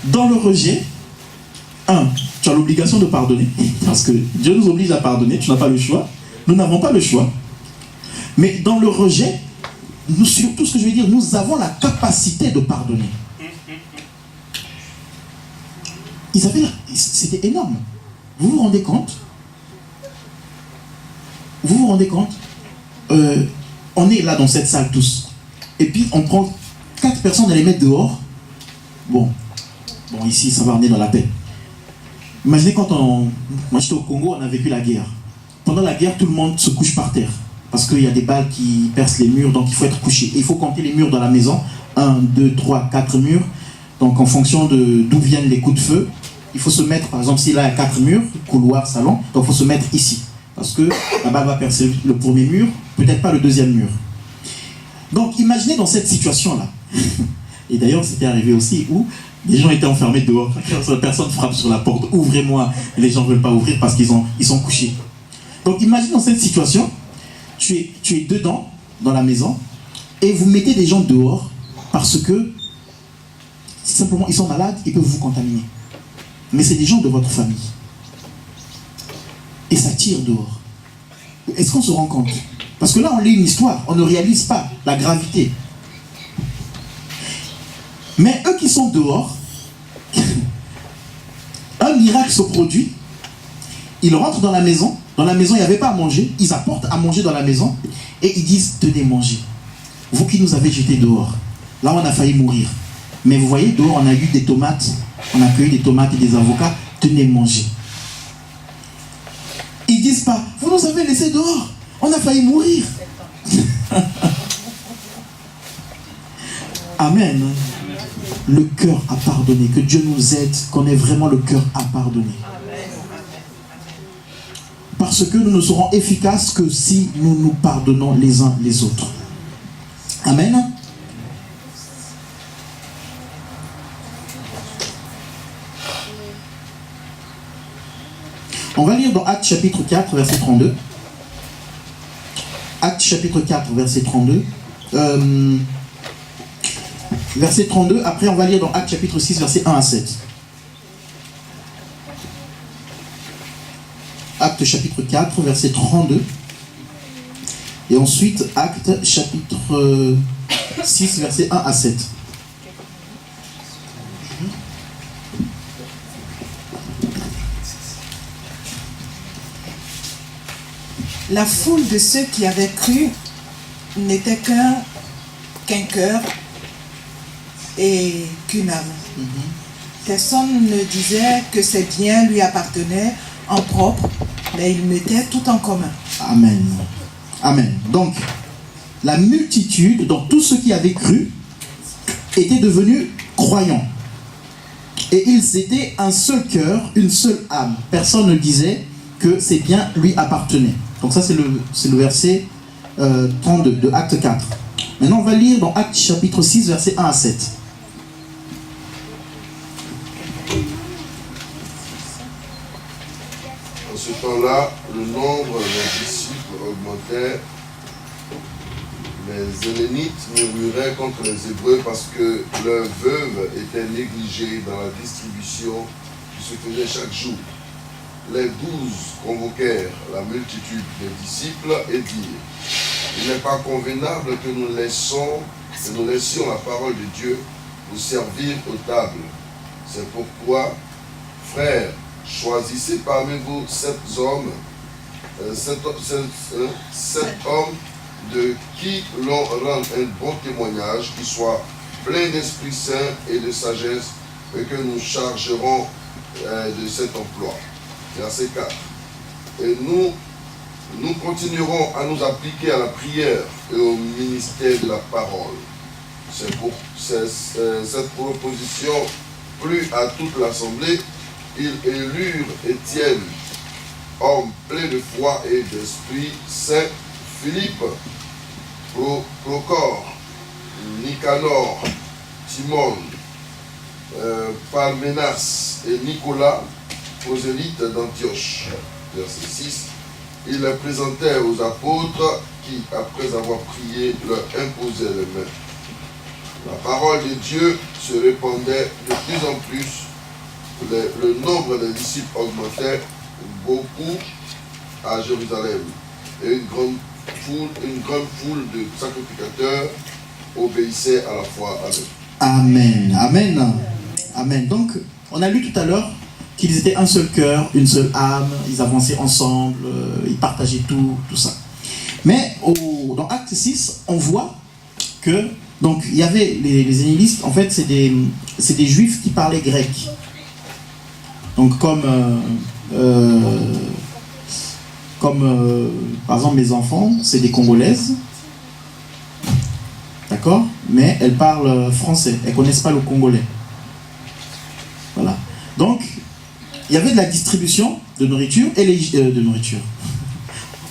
Dans le rejet, tu as l'obligation de pardonner, parce que Dieu nous oblige à pardonner, tu n'as pas le choix, nous n'avons pas le choix. Mais dans le rejet, surtout ce que je veux dire, nous avons la capacité de pardonner. C'était énorme. Vous vous rendez compte? Vous vous rendez compte? On est là dans cette salle tous. Et puis on prend 4 personnes et les met dehors. Bon, ici ça va amener dans la paix. Imaginez quand moi j'étais au Congo, on a vécu la guerre. Pendant la guerre, tout le monde se couche par terre. Parce qu'il y a des balles qui percent les murs, donc il faut être couché. Et il faut compter les murs dans la maison. 1, 2, 3, 4 murs. Donc en fonction d'où viennent les coups de feu, il faut se mettre, par exemple, s'il y a 4 murs, couloir, salon, donc il faut se mettre ici. Parce que la balle va percer le premier mur, peut-être pas le deuxième mur. Donc imaginez dans cette situation-là. Et d'ailleurs, c'était arrivé aussi où les gens étaient enfermés dehors. Personne frappe sur la porte, ouvrez-moi. Et les gens ne veulent pas ouvrir parce qu'ils sont couchés. Donc imagine dans cette situation, tu es dedans, dans la maison, et vous mettez des gens dehors parce que simplement ils sont malades, ils peuvent vous contaminer. Mais c'est des gens de votre famille. Et ça tire dehors. Est-ce qu'on se rend compte? Parce que là, on lit une histoire, on ne réalise pas la gravité. Mais eux qui sont dehors, un miracle se produit. Ils rentrent dans la maison. Dans la maison, il n'y avait pas à manger. Ils apportent à manger dans la maison. Et ils disent, tenez, mangez. Vous qui nous avez jetés dehors. Là, on a failli mourir. Mais vous voyez, dehors, on a eu des tomates. On a cueilli des tomates et des avocats. Tenez, mangez. Ils disent pas, vous nous avez laissés dehors. On a failli mourir. Amen. Le cœur à pardonner. Que Dieu nous aide, qu'on ait vraiment le cœur à pardonner. Parce que nous ne serons efficaces que si nous nous pardonnons les uns les autres. Amen. On va lire dans Actes chapitre 4, verset 32. Actes chapitre 4, verset 32. verset 32. Après, on va lire dans Actes chapitre 6, verset 1 à 7. Actes chapitre 4, verset 32. Et ensuite, Actes chapitre 6, verset 1 à 7. La foule de ceux qui avaient cru n'était qu'un cœur et qu'une âme. Personne ne disait que ses biens lui appartenaient en propre, mais ils mettaient tout en commun. Amen. Amen. Donc, la multitude, donc tous ceux qui avaient cru, étaient devenus croyants. Et ils étaient un seul cœur, une seule âme. Personne ne disait que ses biens lui appartenaient. Donc ça, c'est le verset 32 de Acte 4. Maintenant, on va lire dans Acte chapitre 6, verset 1 à 7. En ce temps-là, le nombre des disciples augmentait. Les Hellénites murmuraient contre les Hébreux parce que leurs veuves étaient négligées dans la distribution qui se faisait chaque jour. Les 12 convoquèrent la multitude des disciples et dirent: il n'est pas convenable que nous laissions la parole de Dieu pour servir aux tables. C'est pourquoi, frères, choisissez parmi vous 7 hommes de qui l'on rende un bon témoignage, qui soit plein d'Esprit Saint et de sagesse, et que nous chargerons de cet emploi. Verset 4. Et nous continuerons à nous appliquer à la prière et au ministère de la parole. Cette proposition plut à toute l'assemblée. Ils élurent Étienne, homme plein de foi et d'Esprit Saint, Philippe, Procor, Nicanor, Timon, Parménas et Nicolas, prosélytes d'Antioche. Verset 6. Ils les présentèrent aux apôtres qui, après avoir prié, leur imposaient les mains. La parole de Dieu se répandait de plus en plus. Le nombre des disciples augmentait beaucoup à Jérusalem. Et une grande foule de sacrificateurs obéissait à la foi à Dieu. Amen. Amen. Amen. Donc, on a lu tout à l'heure qu'ils étaient un seul cœur, une seule âme, ils avançaient ensemble, ils partageaient tout ça. Mais dans Acte 6, on voit que, donc il y avait les hellénistes, en fait c'est des juifs qui parlaient grec. Donc comme par exemple mes enfants, c'est des Congolaises, d'accord, mais elles parlent français, elles ne connaissent pas le congolais. Voilà. Donc, il y avait de la distribution de nourriture et de nourriture.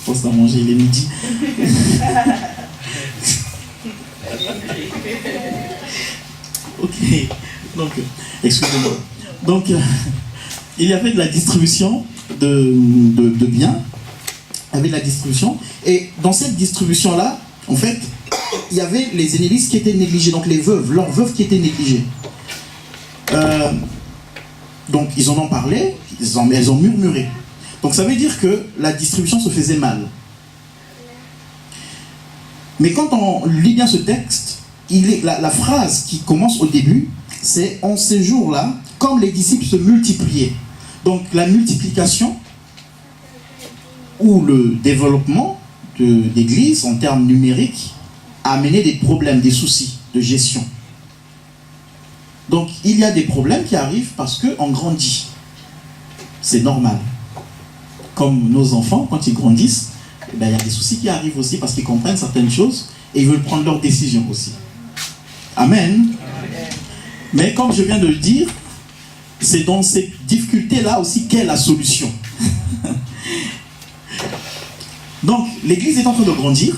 On pense à manger, il est midi. Ok. Donc, excusez-moi. Donc, il y avait de la distribution de biens. Il y avait de la distribution. Et dans cette distribution-là, en fait, il y avait les hellénistes qui étaient négligés. Donc, les veuves, leurs veuves qui étaient négligées. Donc ils en ont parlé, elles ont murmuré. Donc ça veut dire que la distribution se faisait mal. Mais quand on lit bien ce texte, la phrase qui commence au début, c'est « en ces jours-là, comme les disciples se multipliaient ». Donc la multiplication ou le développement de l'Église en termes numériques a amené des problèmes, des soucis de gestion. Donc, il y a des problèmes qui arrivent parce qu'on grandit. C'est normal. Comme nos enfants, quand ils grandissent, il y a des soucis qui arrivent aussi parce qu'ils comprennent certaines choses et ils veulent prendre leurs décisions aussi. Amen. Mais comme je viens de le dire, c'est dans ces difficultés-là aussi qu'est la solution. Donc, l'Église est en train de grandir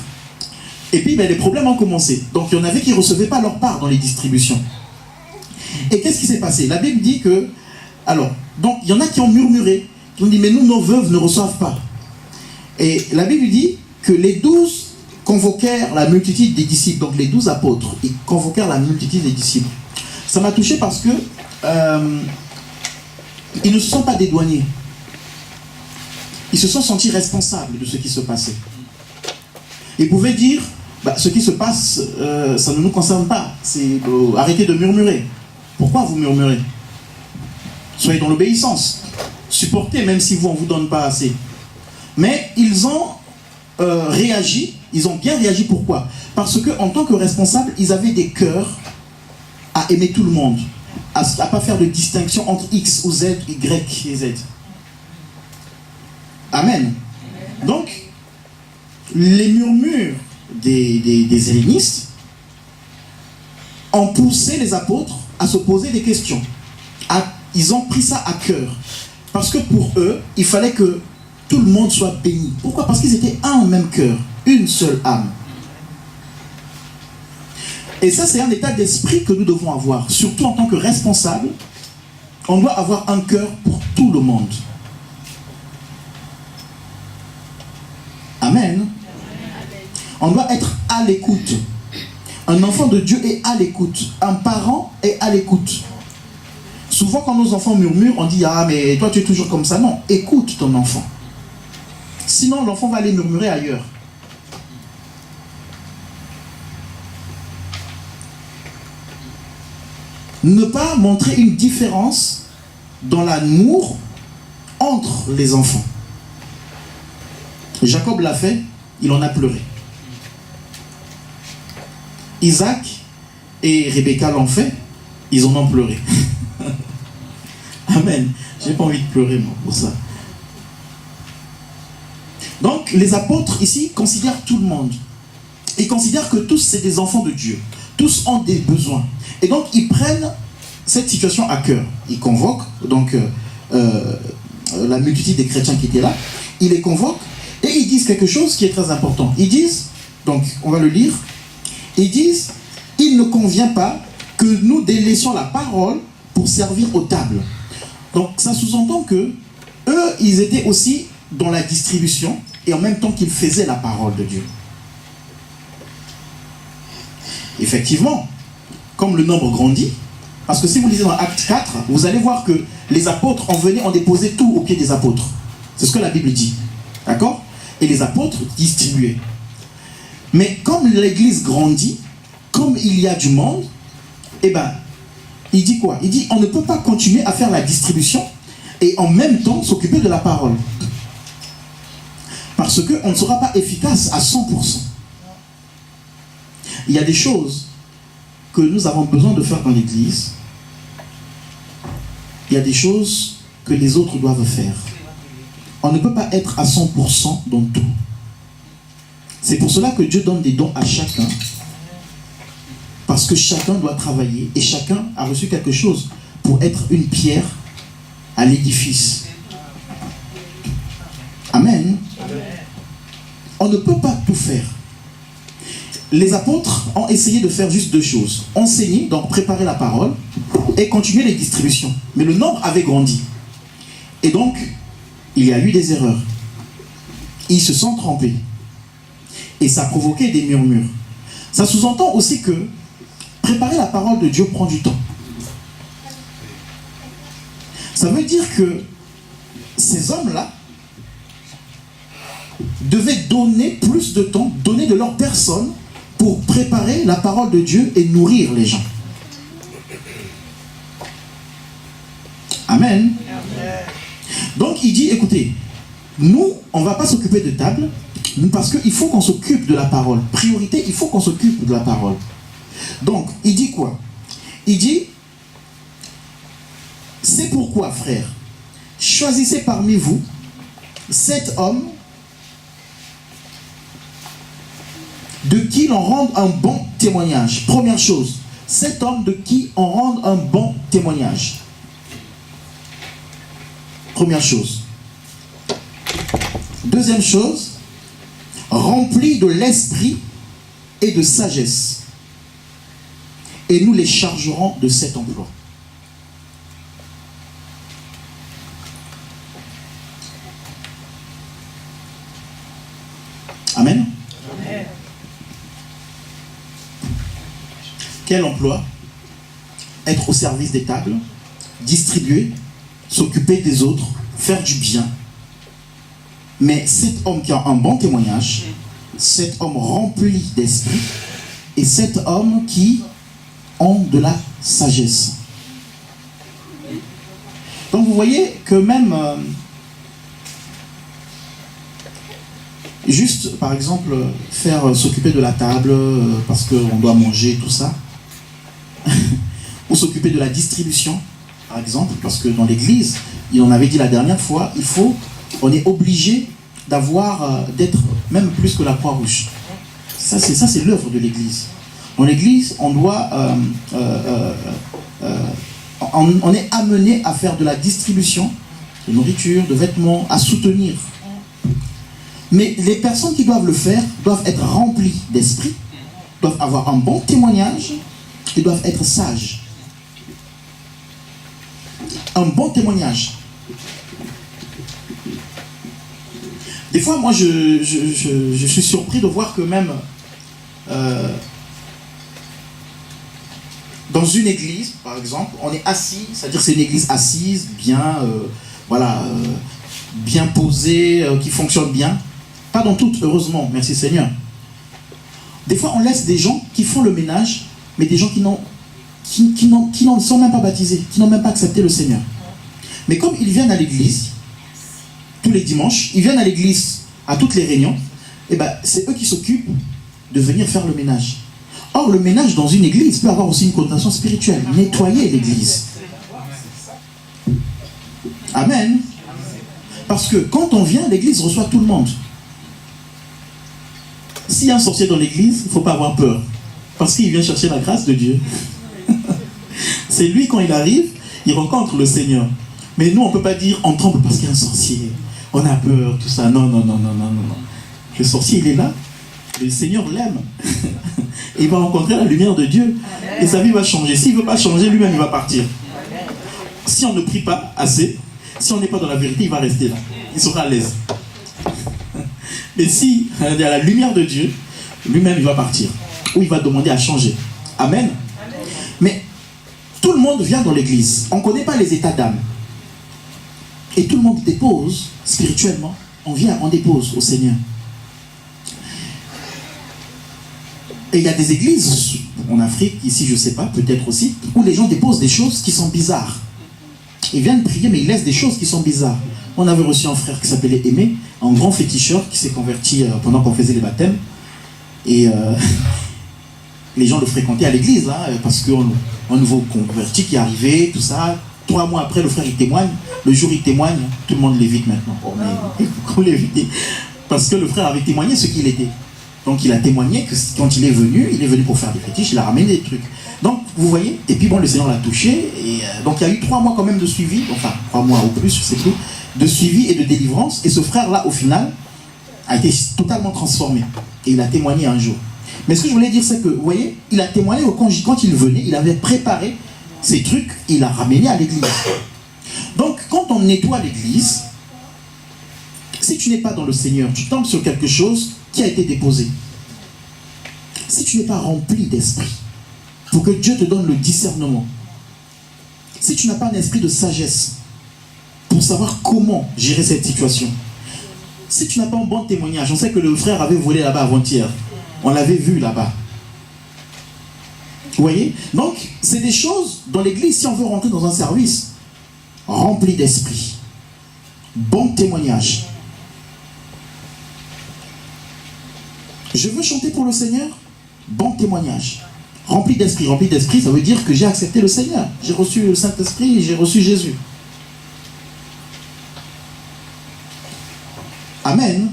et puis les problèmes ont commencé. Donc, il y en avait qui ne recevaient pas leur part dans les distributions. Et qu'est-ce qui s'est passé? La Bible dit que, alors, donc il y en a qui ont murmuré, qui ont dit mais nous, nos veuves ne reçoivent pas. Et la Bible dit que les 12 convoquèrent la multitude des disciples, donc les 12 apôtres, ils convoquèrent la multitude des disciples. Ça m'a touché parce que ils ne se sont pas dédouanés. Ils se sont sentis responsables de ce qui se passait. Ils pouvaient dire, ce qui se passe, ça ne nous concerne pas. Arrêtez de murmurer. Pourquoi vous murmurez? Soyez dans l'obéissance. Supportez, même si on ne vous donne pas assez. Mais ils ont réagi, ils ont bien réagi. Pourquoi? Parce qu'en tant que responsables, ils avaient des cœurs à aimer tout le monde, à ne pas faire de distinction entre X ou Z, Y et Z. Amen. Donc, les murmures des hellénistes ont poussé les apôtres à se poser des questions. Ils ont pris ça à cœur. Parce que pour eux, il fallait que tout le monde soit béni. Pourquoi? Parce qu'ils étaient un même cœur, une seule âme. Et ça, c'est un état d'esprit que nous devons avoir. Surtout en tant que responsable, on doit avoir un cœur pour tout le monde. Amen. On doit être à l'écoute. Un enfant de Dieu est à l'écoute. Un parent est à l'écoute. Souvent, quand nos enfants murmurent, on dit « Ah, mais toi, tu es toujours comme ça. » Non, écoute ton enfant. Sinon, l'enfant va aller murmurer ailleurs. Ne pas montrer une différence dans l'amour entre les enfants. Jacob l'a fait, il en a pleuré. Isaac et Rebecca l'ont fait, ils en ont pleuré. Amen. J'ai pas envie de pleurer, moi, pour ça. Donc, les apôtres, ici, considèrent tout le monde. Ils considèrent que tous, c'est des enfants de Dieu. Tous ont des besoins. Et donc, ils prennent cette situation à cœur. Ils convoquent, donc, la multitude des chrétiens qui étaient là. Ils les convoquent et ils disent quelque chose qui est très important. Ils disent, donc, on va le lire. Ils disent, il ne convient pas que nous délaissions la parole pour servir aux tables. Donc, ça sous-entend que eux, ils étaient aussi dans la distribution et en même temps qu'ils faisaient la parole de Dieu. Effectivement, comme le nombre grandit, parce que si vous lisez dans Acte 4, vous allez voir que les apôtres en venaient, on déposait tout aux pieds des apôtres. C'est ce que la Bible dit. D'accord? Et les apôtres distribuaient. Mais comme l'église grandit, comme il y a du monde, eh ben, il dit quoi? Il dit, on ne peut pas continuer à faire la distribution et en même temps s'occuper de la parole. Parce qu'on ne sera pas efficace à 100%. Il y a des choses que nous avons besoin de faire dans l'église. Il y a des choses que les autres doivent faire. On ne peut pas être à 100% dans tout. C'est pour cela que Dieu donne des dons à chacun. Parce que chacun doit travailler et chacun a reçu quelque chose pour être une pierre à l'édifice. Amen. On ne peut pas tout faire. Les apôtres ont essayé de faire juste deux choses. Enseigner, donc préparer la parole, et continuer les distributions. Mais le nombre avait grandi. Et donc, il y a eu des erreurs. Ils se sont trompés. Et ça a provoqué des murmures. Ça sous-entend aussi que préparer la parole de Dieu prend du temps. Ça veut dire que ces hommes-là devaient donner plus de temps, donner de leur personne pour préparer la parole de Dieu et nourrir les gens. Amen. Donc il dit, écoutez, nous, on ne va pas s'occuper de table, parce qu'il faut qu'on s'occupe de la parole. Priorité, il faut qu'on s'occupe de la parole. Donc, il dit quoi? Il dit, c'est pourquoi, frères, choisissez parmi vous 7 hommes de qui l'on rende un bon témoignage. Première chose, 7 hommes de qui on rende un bon témoignage. Première chose. Deuxième chose, remplis de l'esprit et de sagesse. Et nous les chargerons de cet emploi. Amen. Amen. Quel emploi? Être au service des tables, distribuer, s'occuper des autres, faire du bien. Mais cet homme qui a un bon témoignage, cet homme rempli d'esprit, et cet homme qui a de la sagesse. Donc vous voyez que même, juste par exemple, faire s'occuper de la table parce qu'on doit manger, tout ça, ou s'occuper de la distribution, par exemple, parce que dans l'église, il en avait dit la dernière fois, on est obligé d'avoir, d'être même plus que la Croix-Rouge. Ça c'est l'œuvre de l'église. Dans l'église, on doit, on est amené à faire de la distribution de nourriture, de vêtements, à soutenir. Mais les personnes qui doivent le faire doivent être remplies d'esprit, doivent avoir un bon témoignage et doivent être sages. Un bon témoignage. Des fois, moi, je suis surpris de voir que même dans une église, par exemple, on est assis, c'est-à-dire c'est une église assise, bien, bien posée, qui fonctionne bien. Pas dans toutes, heureusement, merci Seigneur. Des fois, on laisse des gens qui font le ménage, mais des gens qui n'en sont même pas baptisés, qui n'ont même pas accepté le Seigneur. Mais comme ils viennent à l'église, tous les dimanches, ils viennent à l'église à toutes les réunions, et ben, c'est eux qui s'occupent de venir faire le ménage. Or, le ménage dans une église peut avoir aussi une connotation spirituelle. Nettoyer l'église. Amen. Parce que quand on vient, l'église reçoit tout le monde. S'il y a un sorcier dans l'église, il ne faut pas avoir peur. Parce qu'il vient chercher la grâce de Dieu. C'est lui, quand il arrive, il rencontre le Seigneur. Mais nous, on ne peut pas dire, on tremble parce qu'il y a un sorcier. On a peur, tout ça. Non. Le sorcier, il est là. Le Seigneur l'aime. Et il va rencontrer la lumière de Dieu. Et sa vie va changer. S'il ne veut pas changer, lui-même, il va partir. Si on ne prie pas assez, si on n'est pas dans la vérité, il va rester là. Il sera à l'aise. Mais si il y a la lumière de Dieu, lui-même, il va partir. Ou il va demander à changer. Amen. Mais tout le monde vient dans l'église. On ne connaît pas les états d'âme. Et tout le monde dépose spirituellement. On vient, on dépose au Seigneur. Et il y a des églises, en Afrique, ici je ne sais pas, peut-être aussi, où les gens déposent des choses qui sont bizarres. Ils viennent prier, mais ils laissent des choses qui sont bizarres. On avait reçu un frère qui s'appelait Aimé, un grand féticheur qui s'est converti pendant qu'on faisait les baptêmes. Et les gens le fréquentaient à l'église, hein, parce qu'un nouveau converti qui arrivait, tout ça. 3 mois après, le frère il témoigne. Le jour il témoigne, tout le monde l'évite maintenant. Oh, mais pourquoi l'éviter? Parce que le frère avait témoigné ce qu'il était. Donc il a témoigné que quand il est venu pour faire des fétiches, il a ramené des trucs. Donc vous voyez, et puis bon, le Seigneur l'a touché, et donc il y a eu 3 mois quand même de suivi, enfin 3 mois ou plus, je sais plus, de suivi et de délivrance, et ce frère-là, au final, a été totalement transformé, et il a témoigné un jour. Mais ce que je voulais dire, c'est que, vous voyez, il a témoigné quand il venait, il avait préparé ces trucs, il a ramené à l'église. Donc quand on nettoie l'église, si tu n'es pas dans le Seigneur, tu tombes sur quelque chose qui a été déposé. Si tu n'es pas rempli d'esprit, pour que Dieu te donne le discernement, si tu n'as pas un esprit de sagesse pour savoir comment gérer cette situation, si tu n'as pas un bon témoignage, on sait que le frère avait volé là-bas avant-hier, on l'avait vu là-bas. Vous voyez? Donc, c'est des choses dans l'église, si on veut rentrer dans un service rempli d'esprit, bon témoignage. Je veux chanter pour le Seigneur, bon témoignage. Rempli d'esprit, ça veut dire que j'ai accepté le Seigneur. J'ai reçu le Saint-Esprit, j'ai reçu Jésus. Amen.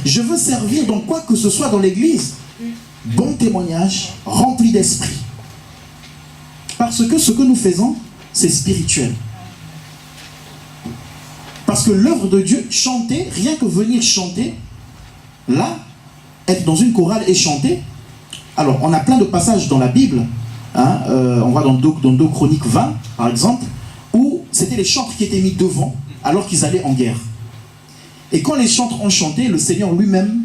Je veux servir dans quoi que ce soit dans l'église. Bon témoignage, rempli d'esprit. Parce que ce que nous faisons, c'est spirituel. Parce que l'œuvre de Dieu, chanter, rien que venir chanter, là, être dans une chorale et chanter. Alors, on a plein de passages dans la Bible, hein, on va dans 2 Chroniques 20, par exemple, où c'était les chantres qui étaient mis devant, alors qu'ils allaient en guerre. Et quand les chantres ont chanté, le Seigneur lui-même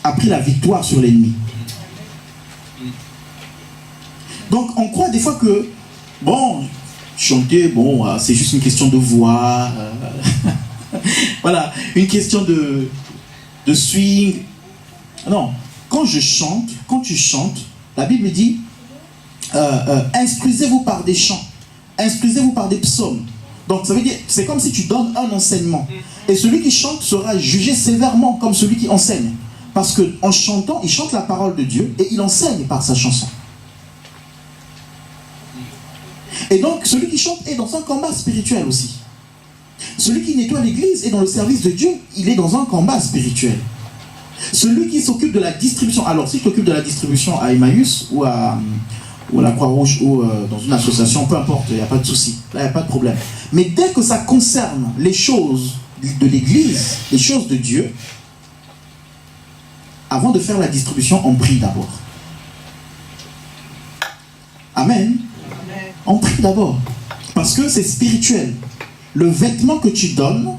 a pris la victoire sur l'ennemi. Donc on croit des fois que, bon, chanter, bon, c'est juste une question de voix, voilà, une question de swing. Non, quand tu chantes, la Bible dit, instruisez-vous par des chants, instruisez-vous par des psaumes. Donc ça veut dire, c'est comme si tu donnes un enseignement. Et celui qui chante sera jugé sévèrement comme celui qui enseigne. Parce qu'en chantant, il chante la parole de Dieu et il enseigne par sa chanson. Et donc, celui qui chante est dans un combat spirituel aussi. Celui qui nettoie l'église est dans le service de Dieu, il est dans un combat spirituel. Celui qui s'occupe de la distribution, alors si tu t'occupes de la distribution à Emmaüs ou à la Croix-Rouge ou dans une association, peu importe, il n'y a pas de souci, là il n'y a pas de problème. Mais dès que ça concerne les choses de l'église, les choses de Dieu, avant de faire la distribution, on prie d'abord. Amen. On prie d'abord. Parce que c'est spirituel. Le vêtement que tu donnes,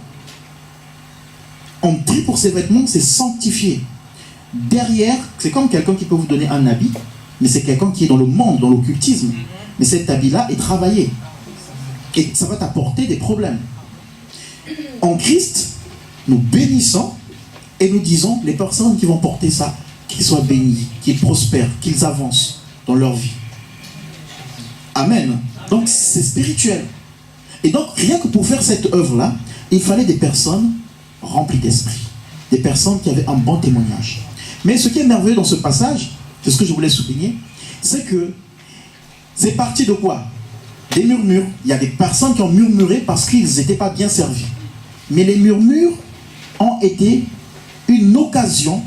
on prie pour ces vêtements, c'est sanctifié. Derrière, c'est comme quelqu'un qui peut vous donner un habit, mais c'est quelqu'un qui est dans le monde, dans l'occultisme. Mais cet habit-là est travaillé. Et ça va t'apporter des problèmes. En Christ, nous bénissons et nous disons, les personnes qui vont porter ça, qu'ils soient bénis, qu'ils prospèrent, qu'ils avancent dans leur vie. Amen. Donc c'est spirituel. Et donc rien que pour faire cette œuvre-là, il fallait des personnes remplies d'esprit. Des personnes qui avaient un bon témoignage. Mais ce qui est merveilleux dans ce passage, c'est ce que je voulais souligner, c'est que c'est parti de quoi? Des murmures. Il y a des personnes qui ont murmuré parce qu'ils n'étaient pas bien servis. Mais les murmures ont été une occasion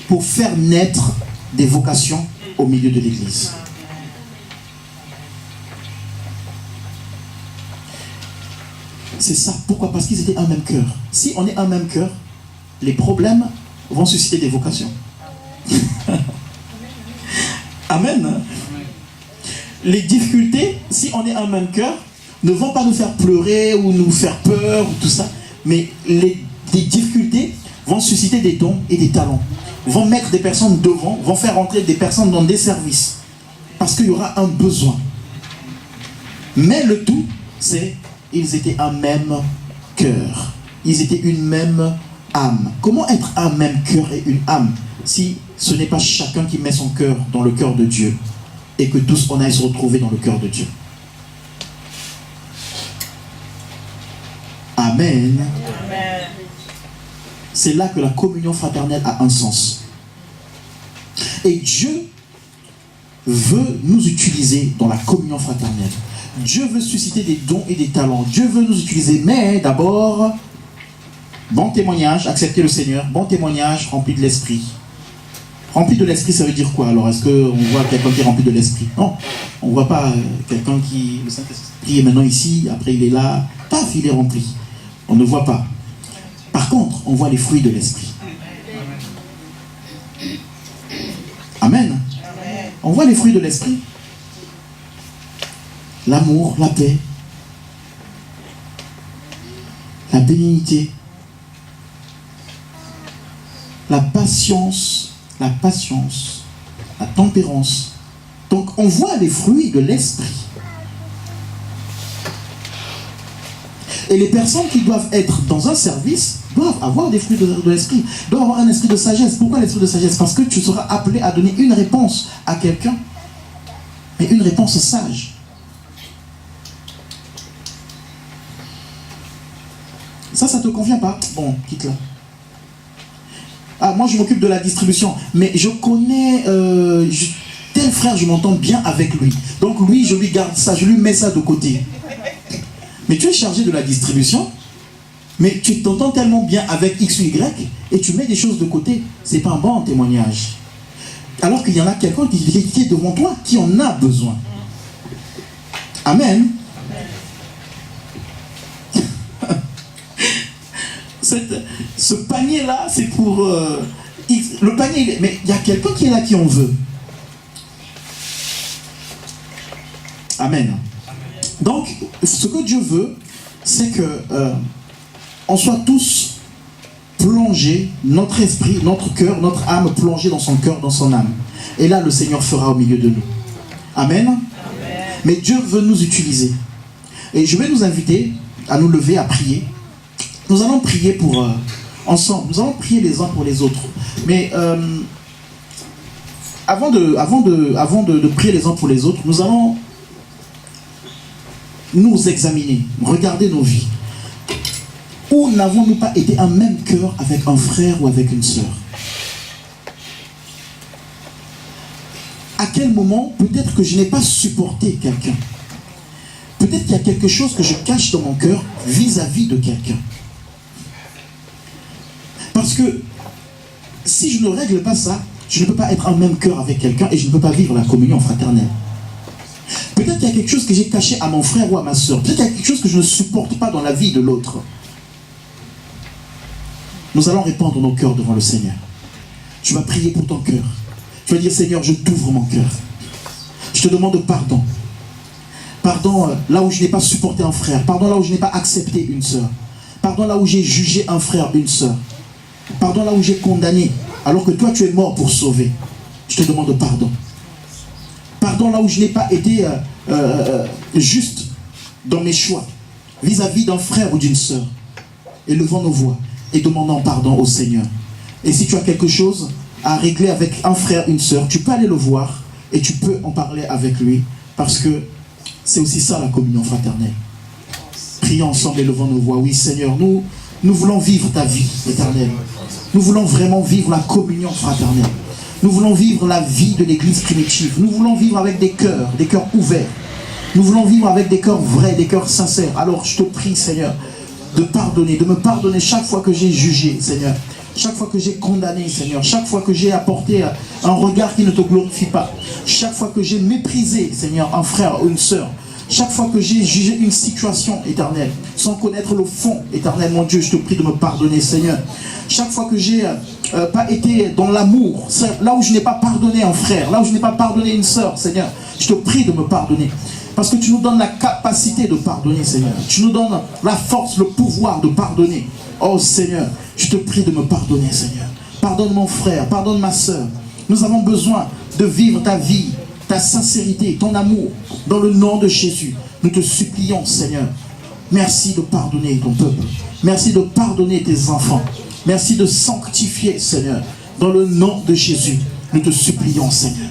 pour faire naître des vocations au milieu de l'église. C'est ça. Pourquoi? Parce qu'ils étaient un même cœur. Si on est un même cœur, les problèmes vont susciter des vocations. Amen. Les difficultés, si on est un même cœur, ne vont pas nous faire pleurer ou nous faire peur ou tout ça. Mais les difficultés vont susciter des dons et des talents. Vont mettre des personnes devant, vont faire entrer des personnes dans des services. Parce qu'il y aura un besoin. Mais le tout, c'est ils étaient un même cœur. Ils étaient une même âme. Comment être un même cœur et une âme si ce n'est pas chacun qui met son cœur dans le cœur de Dieu et que tous on aille se retrouver dans le cœur de Dieu? Amen. Amen. C'est là que la communion fraternelle a un sens. Et Dieu veut nous utiliser dans la communion fraternelle. Dieu veut susciter des dons et des talents. Dieu veut nous utiliser, mais d'abord, bon témoignage, accepter le Seigneur, bon témoignage, rempli de l'esprit. Rempli de l'esprit, ça veut dire quoi alors? Est-ce qu'on voit quelqu'un qui est rempli de l'esprit? Non, on ne voit pas quelqu'un qui, le Saint-Esprit est maintenant ici, après il est là, paf, il est rempli. On ne voit pas. Par contre, on voit les fruits de l'esprit. Amen. On voit les fruits de l'esprit. L'amour, la paix, la bénignité, la patience, la tempérance. Donc on voit les fruits de l'esprit. Et les personnes qui doivent être dans un service doivent avoir des fruits de l'esprit, doivent avoir un esprit de sagesse. Pourquoi l'esprit de sagesse? Parce que tu seras appelé à donner une réponse à quelqu'un, mais une réponse sage. Ça te convient pas? Bon, quitte-la. Ah, moi je m'occupe de la distribution, mais je connais tel frère, je m'entends bien avec lui. Donc lui, je lui garde ça, je lui mets ça de côté. Mais tu es chargé de la distribution, mais tu t'entends tellement bien avec X ou Y, et tu mets des choses de côté. C'est pas un bon témoignage. Alors qu'il y en a quelqu'un qui est devant toi, qui en a besoin. Amen. Ce panier-là, c'est pour X. Le panier, mais il y a quelqu'un qui est là qui en veut. Amen. Donc, ce que Dieu veut, c'est que on soit tous plonger notre esprit, notre cœur, notre âme, plonger dans son cœur, dans son âme. Et là, le Seigneur fera au milieu de nous. Amen. Amen. Mais Dieu veut nous utiliser. Et je vais nous inviter à nous lever, à prier. Nous allons prier pour ensemble. Nous allons prier les uns pour les autres. Mais avant de prier les uns pour les autres, nous allons nous examiner, regarder nos vies. Où n'avons-nous pas été un même cœur avec un frère ou avec une sœur? À quel moment, peut-être que je n'ai pas supporté quelqu'un. Peut-être qu'il y a quelque chose que je cache dans mon cœur vis-à-vis de quelqu'un. Parce que si je ne règle pas ça, je ne peux pas être un même cœur avec quelqu'un et je ne peux pas vivre la communion fraternelle. Peut-être qu'il y a quelque chose que j'ai caché à mon frère ou à ma soeur. Peut-être qu'il y a quelque chose que je ne supporte pas dans la vie de l'autre. Nous allons répandre nos cœurs devant le Seigneur. Tu vas prier pour ton cœur. Tu vas dire, Seigneur, je t'ouvre mon cœur. Je te demande pardon. Pardon là où je n'ai pas supporté un frère. Pardon là où je n'ai pas accepté une sœur. Pardon là où j'ai jugé un frère, une sœur. Pardon là où j'ai condamné, alors que toi tu es mort pour sauver. Je te demande pardon. Pardon là où je n'ai pas été juste dans mes choix vis-à-vis d'un frère ou d'une sœur. Élevons nos voix et demandons pardon au Seigneur. Et si tu as quelque chose à régler avec un frère, une sœur, tu peux aller le voir et tu peux en parler avec lui, parce que c'est aussi ça la communion fraternelle. Prions ensemble et levons nos voix. Oui Seigneur, nous voulons vivre ta vie éternelle. Nous voulons vraiment vivre la communion fraternelle. Nous voulons vivre la vie de l'église primitive. Nous voulons vivre avec des cœurs ouverts. Nous voulons vivre avec des cœurs vrais, des cœurs sincères. Alors je te prie Seigneur de me pardonner chaque fois que j'ai jugé, Seigneur. Chaque fois que j'ai condamné, Seigneur. Chaque fois que j'ai apporté un regard qui ne te glorifie pas. Chaque fois que j'ai méprisé, Seigneur, un frère ou une sœur. Chaque fois que j'ai jugé une situation éternelle, sans connaître le fond éternel, mon Dieu, je te prie de me pardonner, Seigneur. Chaque fois que j'ai pas été dans l'amour, là où je n'ai pas pardonné un frère, là où je n'ai pas pardonné une sœur, Seigneur, je te prie de me pardonner. Parce que tu nous donnes la capacité de pardonner, Seigneur. Tu nous donnes la force, le pouvoir de pardonner. Oh Seigneur, je te prie de me pardonner, Seigneur. Pardonne mon frère, pardonne ma sœur. Nous avons besoin de vivre ta vie, ta sincérité, ton amour, dans le nom de Jésus. Nous te supplions, Seigneur. Merci de pardonner ton peuple. Merci de pardonner tes enfants. Merci de sanctifier, Seigneur. Dans le nom de Jésus, nous te supplions, Seigneur.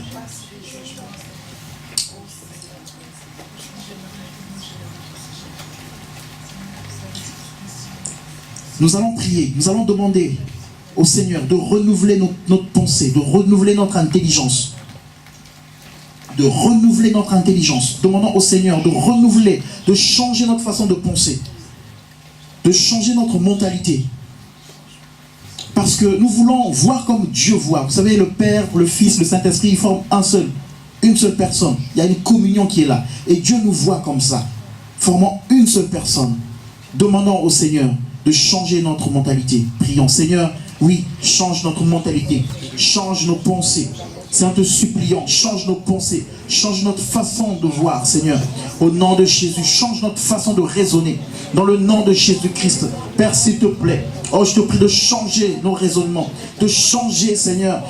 Nous allons prier, nous allons demander au Seigneur de renouveler notre pensée, de renouveler notre intelligence. De renouveler notre intelligence. Demandons au Seigneur de renouveler, de changer notre façon de penser. De changer notre mentalité. Parce que nous voulons voir comme Dieu voit. Vous savez, le Père, le Fils, le Saint-Esprit, ils forment une seule personne. Il y a une communion qui est là. Et Dieu nous voit comme ça. Formant une seule personne. Demandons au Seigneur de changer notre mentalité. Prions, Seigneur, oui, change notre mentalité. Change nos pensées. C'est en te suppliant, change nos pensées, change notre façon de voir, Seigneur. Au nom de Jésus, change notre façon de raisonner. Dans le nom de Jésus-Christ, Père, s'il te plaît. Oh, je te prie de changer nos raisonnements, de changer, Seigneur,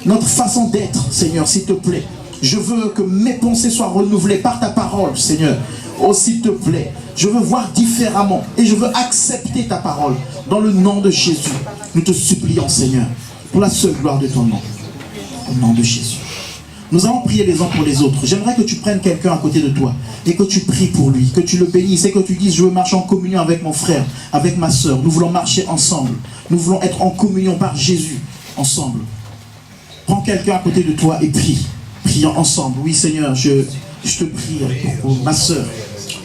notre façon d'être, Seigneur, s'il te plaît. Je veux que mes pensées soient renouvelées par ta parole, Seigneur. Oh, s'il te plaît, je veux voir différemment et je veux accepter ta parole. Dans le nom de Jésus, nous te supplions, Seigneur, pour la seule gloire de ton nom. Au nom de Jésus. Nous allons prier les uns pour les autres. J'aimerais que tu prennes quelqu'un à côté de toi et que tu pries pour lui, que tu le bénisses et que tu dises, je veux marcher en communion avec mon frère, avec ma soeur. Nous voulons marcher ensemble. Nous voulons être en communion par Jésus, ensemble. Prends quelqu'un à côté de toi et prie. Prions ensemble. Oui, Seigneur, je te prie pour ma soeur.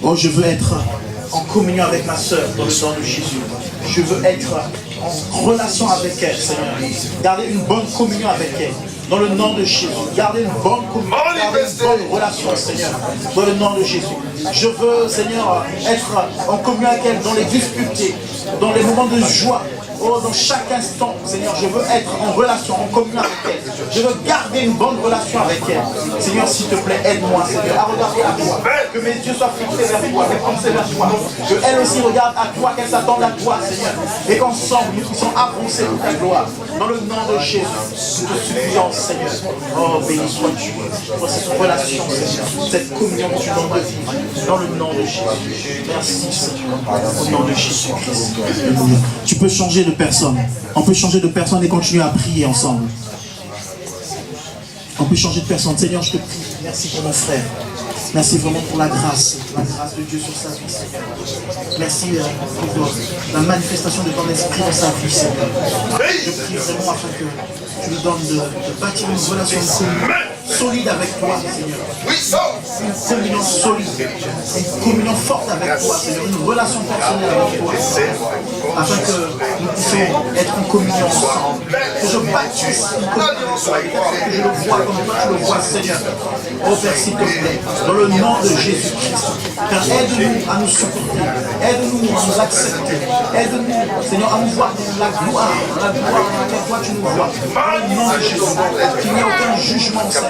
Oh, je veux être en communion avec ma soeur dans le nom de Jésus. Je veux être en relation avec elle, Seigneur. Garder une bonne communion avec elle. Dans le nom de Jésus. Garder une bonne communion, garder une bonne relation, Seigneur. Dans le nom de Jésus. Je veux, Seigneur, être en communion avec elle dans les difficultés, dans les moments de joie, Oh, dans chaque instant, Seigneur, je veux être en relation, en communion avec elle. Je veux garder une bonne relation avec elle. Seigneur, s'il te plaît, aide-moi, Seigneur, à regarder à toi. Que mes yeux soient fixés vers toi, mes pensées vers toi. Que elle aussi regarde à toi, qu'elle s'attende à toi, Seigneur. Et qu'ensemble, nous puissions avancer pour ta gloire. Dans le nom de Jésus, nous te supplions, Seigneur. Oh, béni sois-tu pour cette relation, Seigneur. Cette communion que tu donnes de vivre. Dans le nom de Jésus. Merci, Seigneur. Au nom de Jésus-Christ. Tu peux changer de personne. On peut changer de personne et continuer à prier ensemble. On peut changer de personne. Seigneur, je te prie. Merci pour mon frère. Merci vraiment pour la grâce de Dieu sur sa vie, Seigneur. Merci pour la manifestation de ton esprit dans sa vie, Seigneur. Je prie vraiment afin que tu nous donnes de bâtir une relation solide avec toi, Seigneur. Une communion solide, une communion forte avec toi, Seigneur. Une relation personnelle avec toi, afin que nous puissions être en communion ensemble. Que je bâtisse une communion solide, que je le vois comme toi tu le vois, Seigneur. Oh Père, s'il te plaît, dans le nom de Jésus-Christ. Car aide-nous à nous supporter, aide-nous à nous accepter, aide-nous, Seigneur, à nous voir dans la gloire dans laquelle toi tu nous vois. Dans le nom de Jésus, qu'il n'y ait aucun jugement, Seigneur,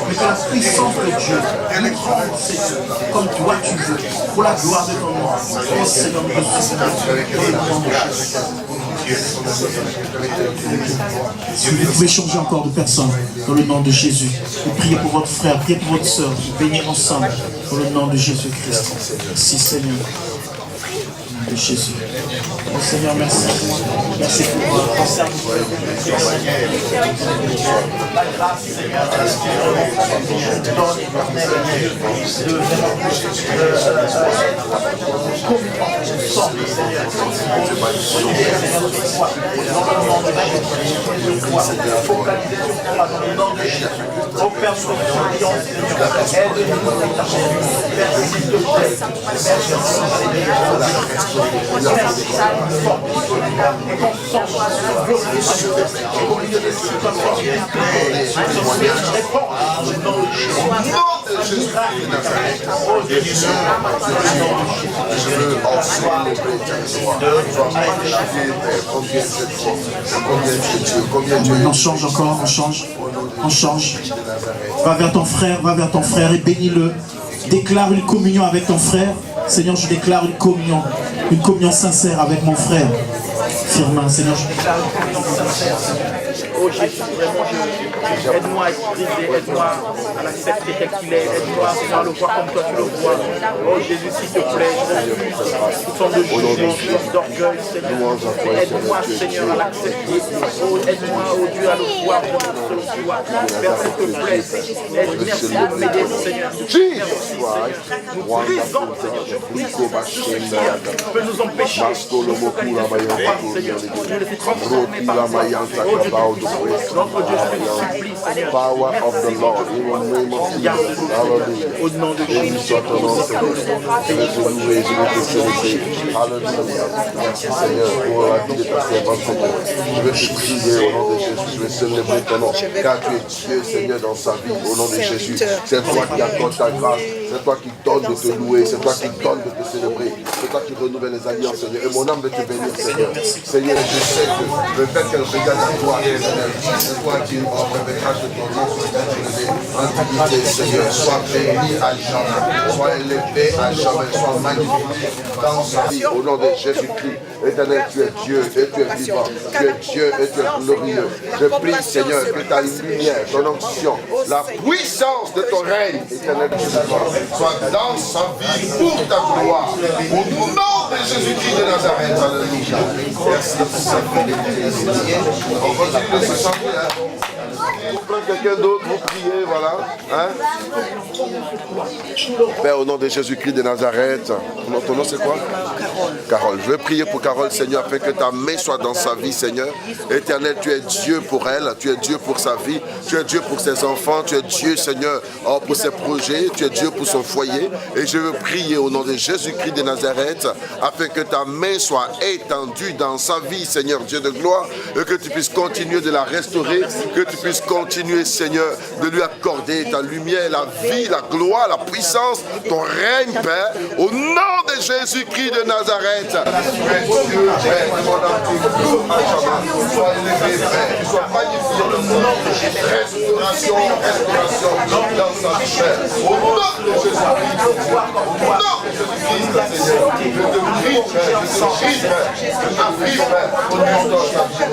mais que la puissance de Dieu nous rende, Seigneur, comme toi tu veux, pour la gloire de ton nom. Oh Seigneur, nous te supplions, dans le nom de Jésus. Si vous pouvez changer encore de personne, dans le nom de Jésus, vous priez pour votre frère, priez pour votre soeur, vous bénir ensemble, dans le nom de Jésus-Christ. Merci Seigneur. De Jésus. Oh Seigneur, merci. Merci pour ton service. La grâce, Seigneur, de donner au Père, nous prions, aide-nous, merci de on change encore, on change. Va vers ton frère et bénis-le. Déclare une communion avec ton frère. Seigneur, je déclare une communion sincère avec mon frère. Firmin, Seigneur, je déclare une communion sincère. Oh Jésus, vraiment, aide-moi à être brisé, aide-moi à l'accepter tel qu'il est, aide-moi à le voir comme toi tu le vois. Oh Jésus, s'il te plaît, je refuse toute forme de jugement, toute forme d'orgueil, Seigneur. Aide-moi, Seigneur, à l'accepter. Oh, aide-moi, oh Dieu, à le voir comme selon toi. Père, s'il te plaît, merci de m'aider, Seigneur. Merci, Seigneur. Nous brisons, Seigneur. Je brise tout ce qui peut nous empêcher de focaliser sur toi, Seigneur. Nous le fais transformer par toi. Oh Dieu, notre Dieu, je te supplie, Seigneur. Power of the Lord, in the name of Jesus. Hallelujah. Au nom de Jésus. Je vais te louer, je vais te célébrer. Alléluia. Merci Seigneur pour la vie de ta servante. Je vais te prier au nom de Jésus. Je vais célébrer ton nom. Car tu es Dieu, Seigneur, dans sa vie. Au nom de Jésus. C'est toi qui accordes ta grâce. C'est toi qui donnes de te louer. C'est toi qui donnes de te célébrer. C'est toi qui renouvelle les alliances, Seigneur. Et mon âme veut te bénir, Seigneur. Seigneur, je sais que le fait qu'elle regarde à toi, c'est toi qui permettra que ton nom soit élevé. Antiquité, Seigneur, sois béni à jamais, sois élevé à jamais, sois magnifié dans sa vie. Au nom de Jésus-Christ, Éternel, tu es Dieu et tu es vivant. Tu es Dieu et tu es glorieux. Je prie, Seigneur, que ta lumière, ton onction, la puissance de ton règne, Éternel, soit dans sa vie pour ta gloire. Au nom de Jésus-Christ de Nazareth, alléluia. Merci pour sa fidélité. On continue de se chanter. Vous prenez quelqu'un d'autre, vous priez, voilà. Hein? Père, au nom de Jésus-Christ de Nazareth, ton nom c'est quoi? Carole. Je veux prier pour Carole, Seigneur, afin que ta main soit dans sa vie, Seigneur. Éternel, tu es Dieu pour elle, tu es Dieu pour sa vie, tu es Dieu pour ses enfants, tu es Dieu, Seigneur, pour ses projets, tu es Dieu pour son foyer. Et je veux prier au nom de Jésus-Christ de Nazareth, afin que ta main soit étendue dans sa vie, Seigneur, Dieu de gloire, et que tu puisses continuer de la restaurer, que tu puisses continuer, Seigneur, de lui accorder ta lumière, la vie, la gloire, la puissance, ton règne, Père, au nom de Jésus-Christ de Nazareth. Dieu, Père, mon âme, sois élevé, Père, sois magnifié dans son nom. Restauration dans sa vie, Père. Au nom de Jésus-Christ, au nom de Jésus-Christ, Seigneur, je te prie, Père, je te prie, Père, je t'affirme, Père, au nom de ta vie.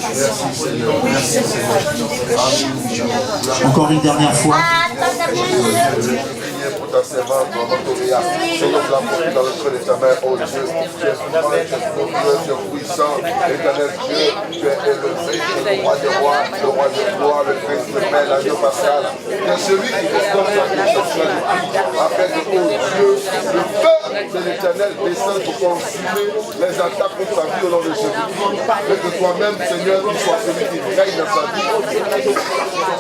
Merci, Seigneur. Merci, Seigneur. Encore une dernière fois. Pour ta servante, Seigneur, la porte dans le creux de ta main, oh Dieu, tu es grand, tu es glorieux, tu es puissant, éternel Dieu, tu es élevé, tu es le roi des rois, le roi des gloires, le Christ, le Père, l'agneau pascal, tu es celui qui restaure sa vie, son choix de vie, afin que, oh Dieu, le feu de l'éternel descende pour consumer les attaques contre sa vie au nom de Jésus-Christ, et que toi-même, Seigneur, tu sois celui qui règne dans sa vie,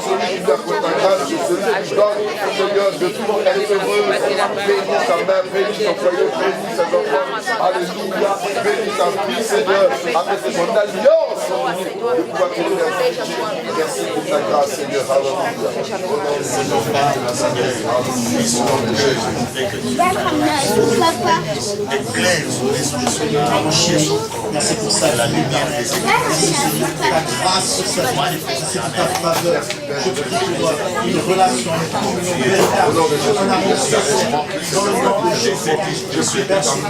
celui qui lui accorde ta grâce, celui qui donne, Seigneur, de tout être heureux, bénis sa mère, bénis son foyer, bénis ses enfants, alléluia, bénis sa vie, Seigneur, avec son alliance, de pouvoir te remercier. Merci pour ta grâce, Seigneur, alléluia. Au nom de Jésus, au nom de Jésus. Merci pour ça, la lumière. Ta grâce sur cette manifestation, ta faveur. Je prie pour une relation, une communion véritable. Dans le nom de Jésus, je suis merci pour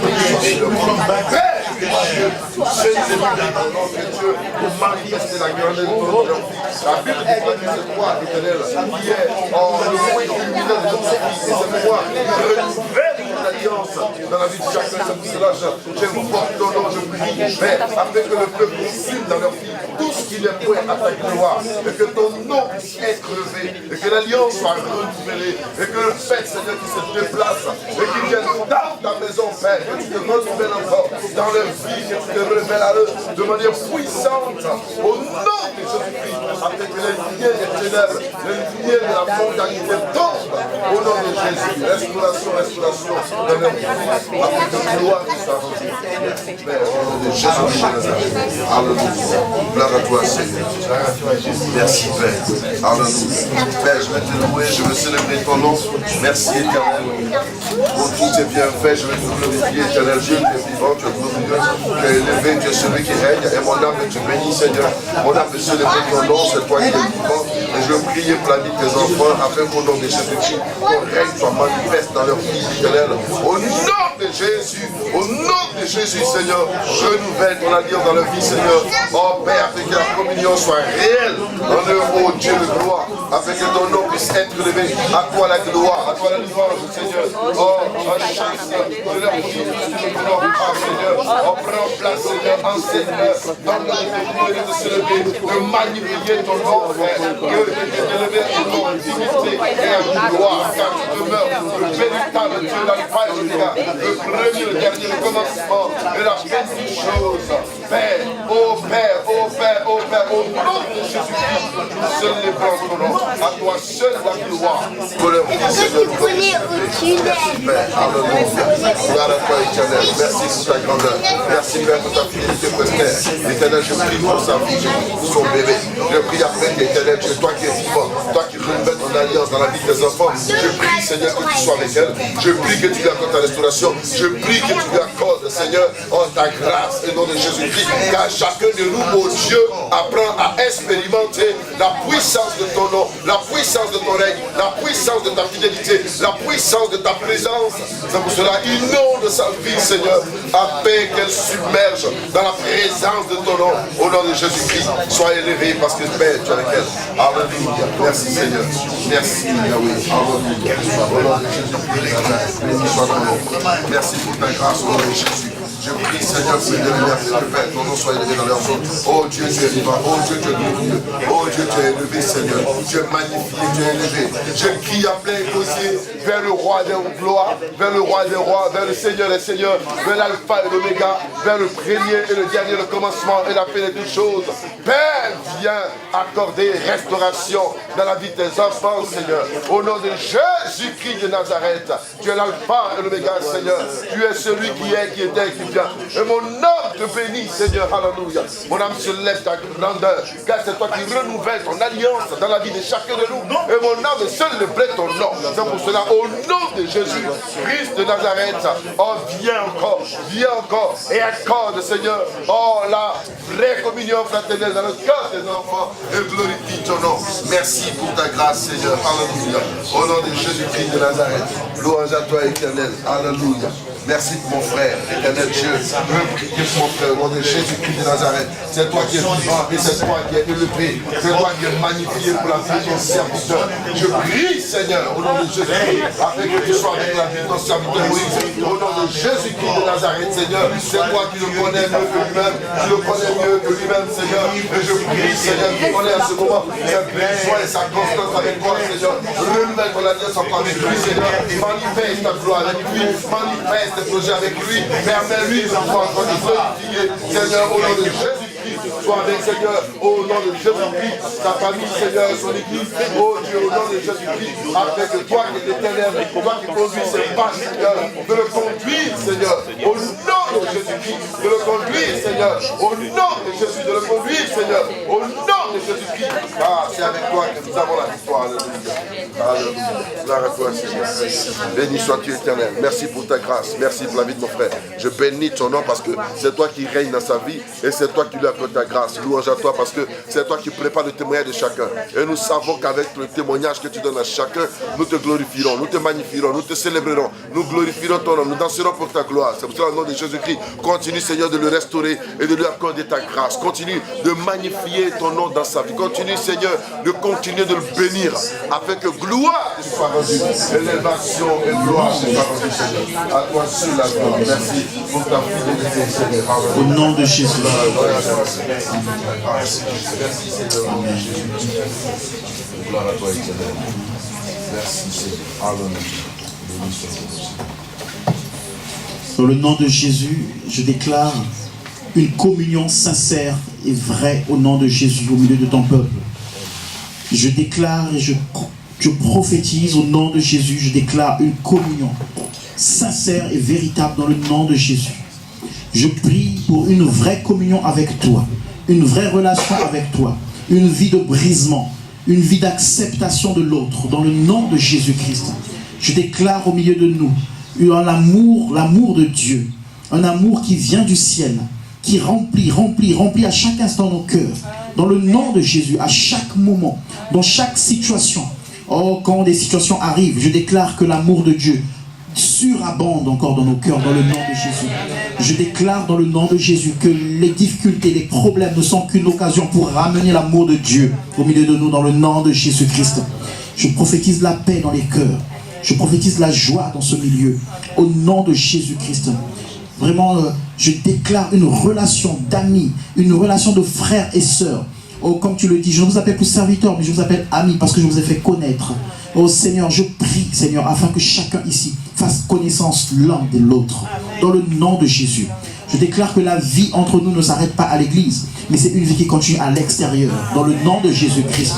pour manifester la grandeur de ton nom. La Bible dit que c'est toi, éternel, qui est en et c'est moi l'alliance dans la vie de chacun. C'est pour cela j'invoque ton nom, je prie, Père, afin que le peuple signe dans leur vie tout ce qui est prêt à ta gloire, et que ton nom puisse être relevé, et que l'alliance soit renouvelée, et que le fait, Seigneur, qui se déplace, et qui vienne dans ta maison, Père, que tu te renouvelles encore dans leur vie, que tu te révèles à eux de manière puissante, au nom de Jésus-Christ, afin que les lumières des ténèbres, les lumières de la mondialité tombent, au nom de Jésus. Restauration, restauration dans leur vie, afin que la gloire soit rendue. Père, au nom de Jésus-Christ. Alléluia. Gloire à toi, Seigneur. Merci, Père. Alléluia. Père, je vais te louer, je vais célébrer ton nom. Merci, éternel. Pour tous tes bienfaits, je vais te glorifier, éternel Dieu, tu es vivant, tu es glorieux, tu es élevé, tu es celui qui règne. Et mon âme te bénit, Seigneur. Mon âme veut célébrer ton nom, c'est toi qui es vivant. Et je veux prier pour la vie de tes enfants, afin qu'au nom de Jésus-Christ, ton règne soit manifeste dans leur vie, éternel. Au nom de Jésus, au nom de Jésus, Seigneur, renouvelle ton alliance dans leur vie, Seigneur. Oh Père, afin que la communion soit réelle en eux, oh Dieu de gloire, afin que ton nom puisse être élevé. À toi la gloire, Seigneur. Oh, chasse de leur vie, Seigneur. Oh, prends place, Seigneur, enseigne-leur, donne-leur de se lever, de magnifier ton nom, Père, d'élever ton dignité et en gloire, car tu demeures le véritable Dieu, l'alpha et l'oméga, le premier, le dernier, le commencement et la fin des choses. Père, oh Père, oh Père, oh Père, au nom de Jésus-Christ, nous célébrons ton nom. À toi seul la gloire. Pour le Fils et le Merci Père, alléluia. Gloire à toi éternel. Merci pour ta grandeur. Merci Père pour ta fidélité Père. Éternel, je prie pour sa vie, je prie pour son bébé. Je prie après qu'éternel, tu es toi qui es vivant, toi qui renouvelles ton alliance dans la vie de tes enfants. Je prie Seigneur que tu sois avec elle. Je prie que tu lui accordes ta restauration. Je prie que tu lui accordes Seigneur en ta grâce et nom de Jésus-Christ. Car chacun de nous, oh Dieu, apprend à expérimenter la puissance de ton nom, la puissance de ton règne, la puissance de ta fidélité, la puissance de ta présence. C'est pour cela, inonde sa vie, Seigneur, afin qu'elle submerge dans la présence de ton nom. Au nom de Jésus-Christ, sois élevé parce que Père, tu es avec elle. Alléluia. Merci, Seigneur. Merci, Yahweh. Alléluia. Au nom de Jésus-Christ, béni soit ton nom. Merci pour ta grâce, au nom de Jésus. Je prie, Seigneur, pour les merci de Père, ton nom soit élevé dans leurs eaux. Oh Dieu, tu es vivant. Oh Dieu, tu es glorieux. Oh Dieu, tu es élevé, Seigneur. Tu es magnifié, tu es élevé. Je crie à plein gosier vers le roi des gloires, vers le roi des rois, vers le Seigneur des seigneurs, vers l'alpha et l'oméga, vers le premier et le dernier, le commencement et la fin de toutes choses. Père, viens accorder restauration dans la vie de tes enfants, Seigneur. Au nom de Jésus-Christ de Nazareth, tu es l'alpha et l'oméga, Seigneur. Tu es celui qui est, qui était, qui vient. Et mon âme te bénit, Seigneur, alléluia. Mon âme se lève ta grandeur, car c'est toi qui renouvelles ton alliance dans la vie de chacun de nous. Et mon âme célèbre ton nom. C'est pour cela, au nom de Jésus, Christ de Nazareth, oh, viens encore, et accorde, Seigneur, oh, la vraie communion fraternelle dans le cœur des enfants, et glorifie ton nom. Merci pour ta grâce, Seigneur, alléluia. Au nom de Jésus-Christ de Nazareth, louange à toi, éternel, alléluia. Merci pour mon frère, éternel Dieu. Je veux prier pour mon frère, au nom de Jésus-Christ de Nazareth. C'est toi qui es vivant et c'est toi qui es élevé. C'est toi qui es magnifié pour la vie de ton serviteur. Je prie, Seigneur, au nom de Jésus-Christ, afin que tu sois avec la vie de ton serviteur Moïse. Au nom de Jésus-Christ de Nazareth, Seigneur, c'est toi qui le connais mieux que lui-même. Tu le connais mieux que lui-même, Seigneur. Et je prie, Seigneur, tu connais à ce moment sa besoin et sa constance avec toi, Seigneur. Renouvelle ton alliance encore avec lui, Seigneur. Manifeste ta gloire avec lui. Manifeste tes projets avec lui. Permets-lui de pouvoir encore te glorifier, Seigneur, au nom de Jésus-Christ. Sois avec, Seigneur, au nom de Jésus-Christ, sa famille, Seigneur, son église, oh Dieu, au nom de Jésus-Christ, afin que toi qui es l'éternel, toi qui conduis ses pas, Seigneur, de le conduire, Seigneur, au nom de Jésus-Christ, de le conduire, Seigneur, au nom de Jésus, de le conduire, Seigneur, au nom de Jésus-Christ. Ah, c'est avec toi que nous avons la victoire, alléluia. Alléluia. Gloire à toi, Seigneur. Béni sois-tu, éternel. Merci pour ta grâce, merci pour la vie de mon frère. Je bénis ton nom parce que c'est toi qui règnes dans sa vie et c'est toi qui lui accordes ta grâce. Louange à toi parce que c'est toi qui prépares le témoignage de chacun. Et nous savons qu'avec le témoignage que tu donnes à chacun, nous te glorifierons, nous te magnifierons, nous te célébrerons, nous glorifierons ton nom, nous danserons pour ta gloire. C'est pour cela, au nom de Jésus-Christ, continue, Seigneur, de le restaurer et de lui accorder ta grâce. Continue de magnifier ton nom dans sa vie. Continue, Seigneur, de continuer de le bénir afin que gloire te soit rendue, élévation et gloire te soit rendue, Seigneur. À toi seul la gloire. Merci pour ta fidélité, Seigneur. Au nom de Jésus. Merci, Seigneur. Gloire à toi, éternel. Merci, Seigneur. Alléluia. Dans le nom de Jésus, je déclare une communion sincère et vraie au nom de Jésus au milieu de ton peuple. Je déclare et je prophétise au nom de Jésus, je déclare une communion sincère et véritable dans le nom de Jésus. Je prie pour une vraie communion avec toi, une vraie relation avec toi, une vie de brisement, une vie d'acceptation de l'autre dans le nom de Jésus-Christ. Je déclare au milieu de nous l'amour de Dieu, un amour qui vient du ciel, qui remplit à chaque instant nos cœurs, dans le nom de Jésus, à chaque moment, dans chaque situation. Oh, quand des situations arrivent, je déclare que l'amour de Dieu surabonde encore dans nos cœurs, dans le nom de Jésus. Je déclare dans le nom de Jésus que les difficultés, les problèmes ne sont qu'une occasion pour ramener l'amour de Dieu au milieu de nous, dans le nom de Jésus-Christ. Je prophétise la paix dans les cœurs. Je prophétise la joie dans ce milieu, au nom de Jésus-Christ. Vraiment, je déclare une relation d'amis, une relation de frères et sœurs. Oh, comme tu le dis, je ne vous appelle plus serviteurs, mais je vous appelle amis parce que je vous ai fait connaître. Oh Seigneur, je prie, Seigneur, afin que chacun ici fasse connaissance l'un de l'autre. Dans le nom de Jésus. Je déclare que la vie entre nous ne s'arrête pas à l'église, mais c'est une vie qui continue à l'extérieur. Dans le nom de Jésus-Christ.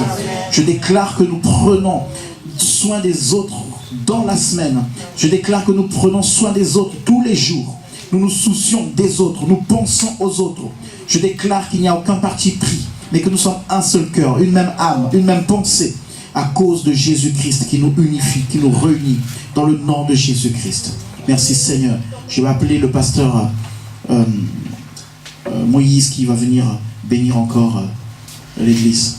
Je déclare que nous prenons soin des autres dans la semaine. Je déclare que nous prenons soin des autres tous les jours. Nous nous soucions des autres, nous pensons aux autres. Je déclare qu'il n'y a aucun parti pris, mais que nous sommes un seul cœur, une même âme, une même pensée, à cause de Jésus-Christ qui nous unifie, qui nous réunit, dans le nom de Jésus-Christ. Merci Seigneur. Je vais appeler le pasteur Moïse qui va venir bénir encore l'église.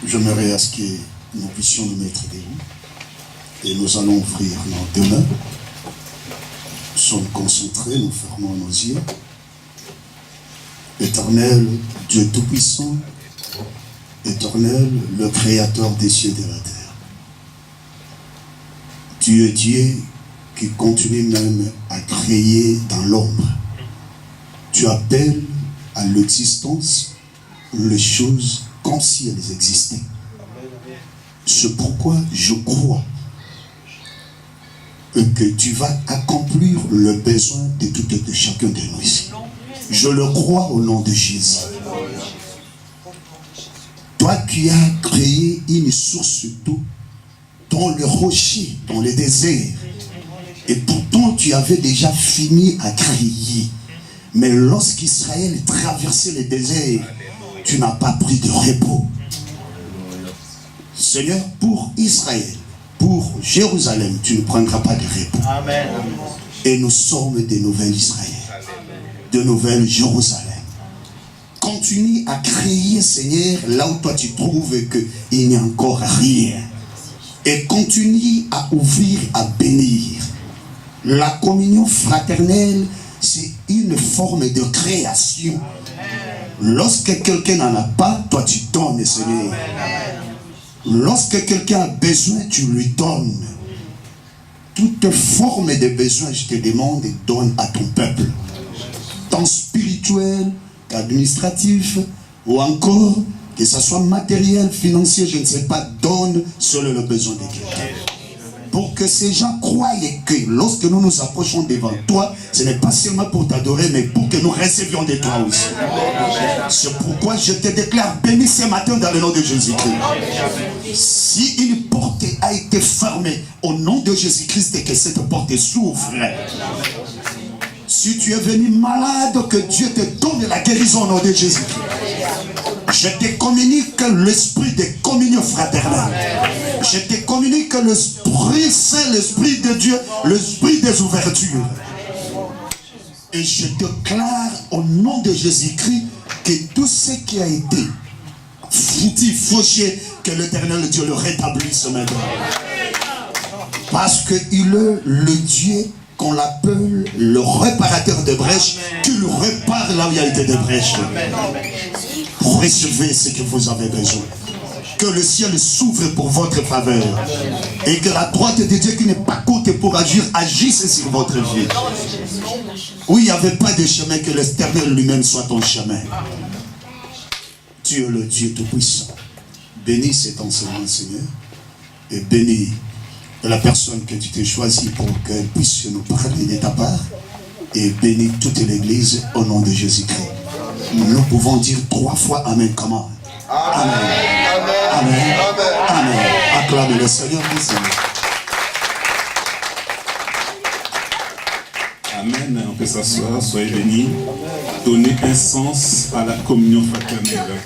J'aimerais à ce que nous puissions nous mettre debout et nous allons ouvrir nos deux mains. Nous sommes concentrés, nous fermons nos yeux. Éternel, Dieu Tout-Puissant, Éternel, le Créateur des cieux et de la terre. Tu es Dieu qui continue même à créer dans l'ombre. Tu appelles à l'existence les choses comme si elles existaient. C'est pourquoi je crois que tu vas accomplir le besoin de tout et de chacun de nous ici. Je le crois au nom de Jésus. Toi qui as créé une source d'eau dans le rocher, dans le désert. Et pourtant, tu avais déjà fini à crier. Mais lorsqu'Israël traversait le désert, tu n'as pas pris de repos. Seigneur, pour Israël, pour Jérusalem, tu ne prendras pas de repos. Amen. Et nous sommes de nouvelles Israël, de nouvelles Jérusalem. Continue à crier, Seigneur, là où toi tu trouves qu'il n'y a encore rien. Et continue à ouvrir, à bénir. La communion fraternelle, c'est une forme de création. Lorsque quelqu'un n'en a pas, toi tu donnes, Seigneur. Lorsque quelqu'un a besoin, tu lui donnes. Toute forme de besoin, je te demande, donne à ton peuple. Tant spirituel, administratif, ou encore, que ce soit matériel, financier, je ne sais pas, donne selon le besoin de quelqu'un. Pour que ces gens croient que lorsque nous nous approchons devant toi, ce n'est pas seulement pour t'adorer, mais pour que nous recevions de toi aussi. C'est pourquoi je te déclare béni ce matin dans le nom de Jésus-Christ. Si une porte a été fermée au nom de Jésus-Christ et que cette porte s'ouvre. Si tu es venu malade, que Dieu te donne la guérison au nom de Jésus-Christ. Je te communique l'esprit de communion fraternelle. Je te communique l'Esprit Saint, l'Esprit de Dieu, l'Esprit des ouvertures. Et je déclare au nom de Jésus-Christ que tout ce qui a été fructifié, que l'Éternel Dieu le rétablisse maintenant. Parce qu'il est le Dieu qu'on l'appelle le réparateur de brèches, qu'il répare là où il y a été des brèches. Recevez ce que vous avez besoin. Que le ciel s'ouvre pour votre faveur. Et que la droite de Dieu qui n'est pas courte pour agir, agisse sur votre vie. Où il n'y avait pas de chemin, que l'Éternel lui-même soit ton chemin. Tu es le Dieu Tout-Puissant. Bénis cet enseignement, Seigneur. Et bénis la personne que tu t'es choisie pour qu'elle puisse nous parler de ta part. Et bénis toute l'Église au nom de Jésus-Christ. Nous pouvons dire 3 fois Amen. Comment? Amen. Amen. Amen. Amen. Acclamez le Seigneur. Amen. On peut s'asseoir. Soyez bénis. Donnez un sens à la communion fraternelle.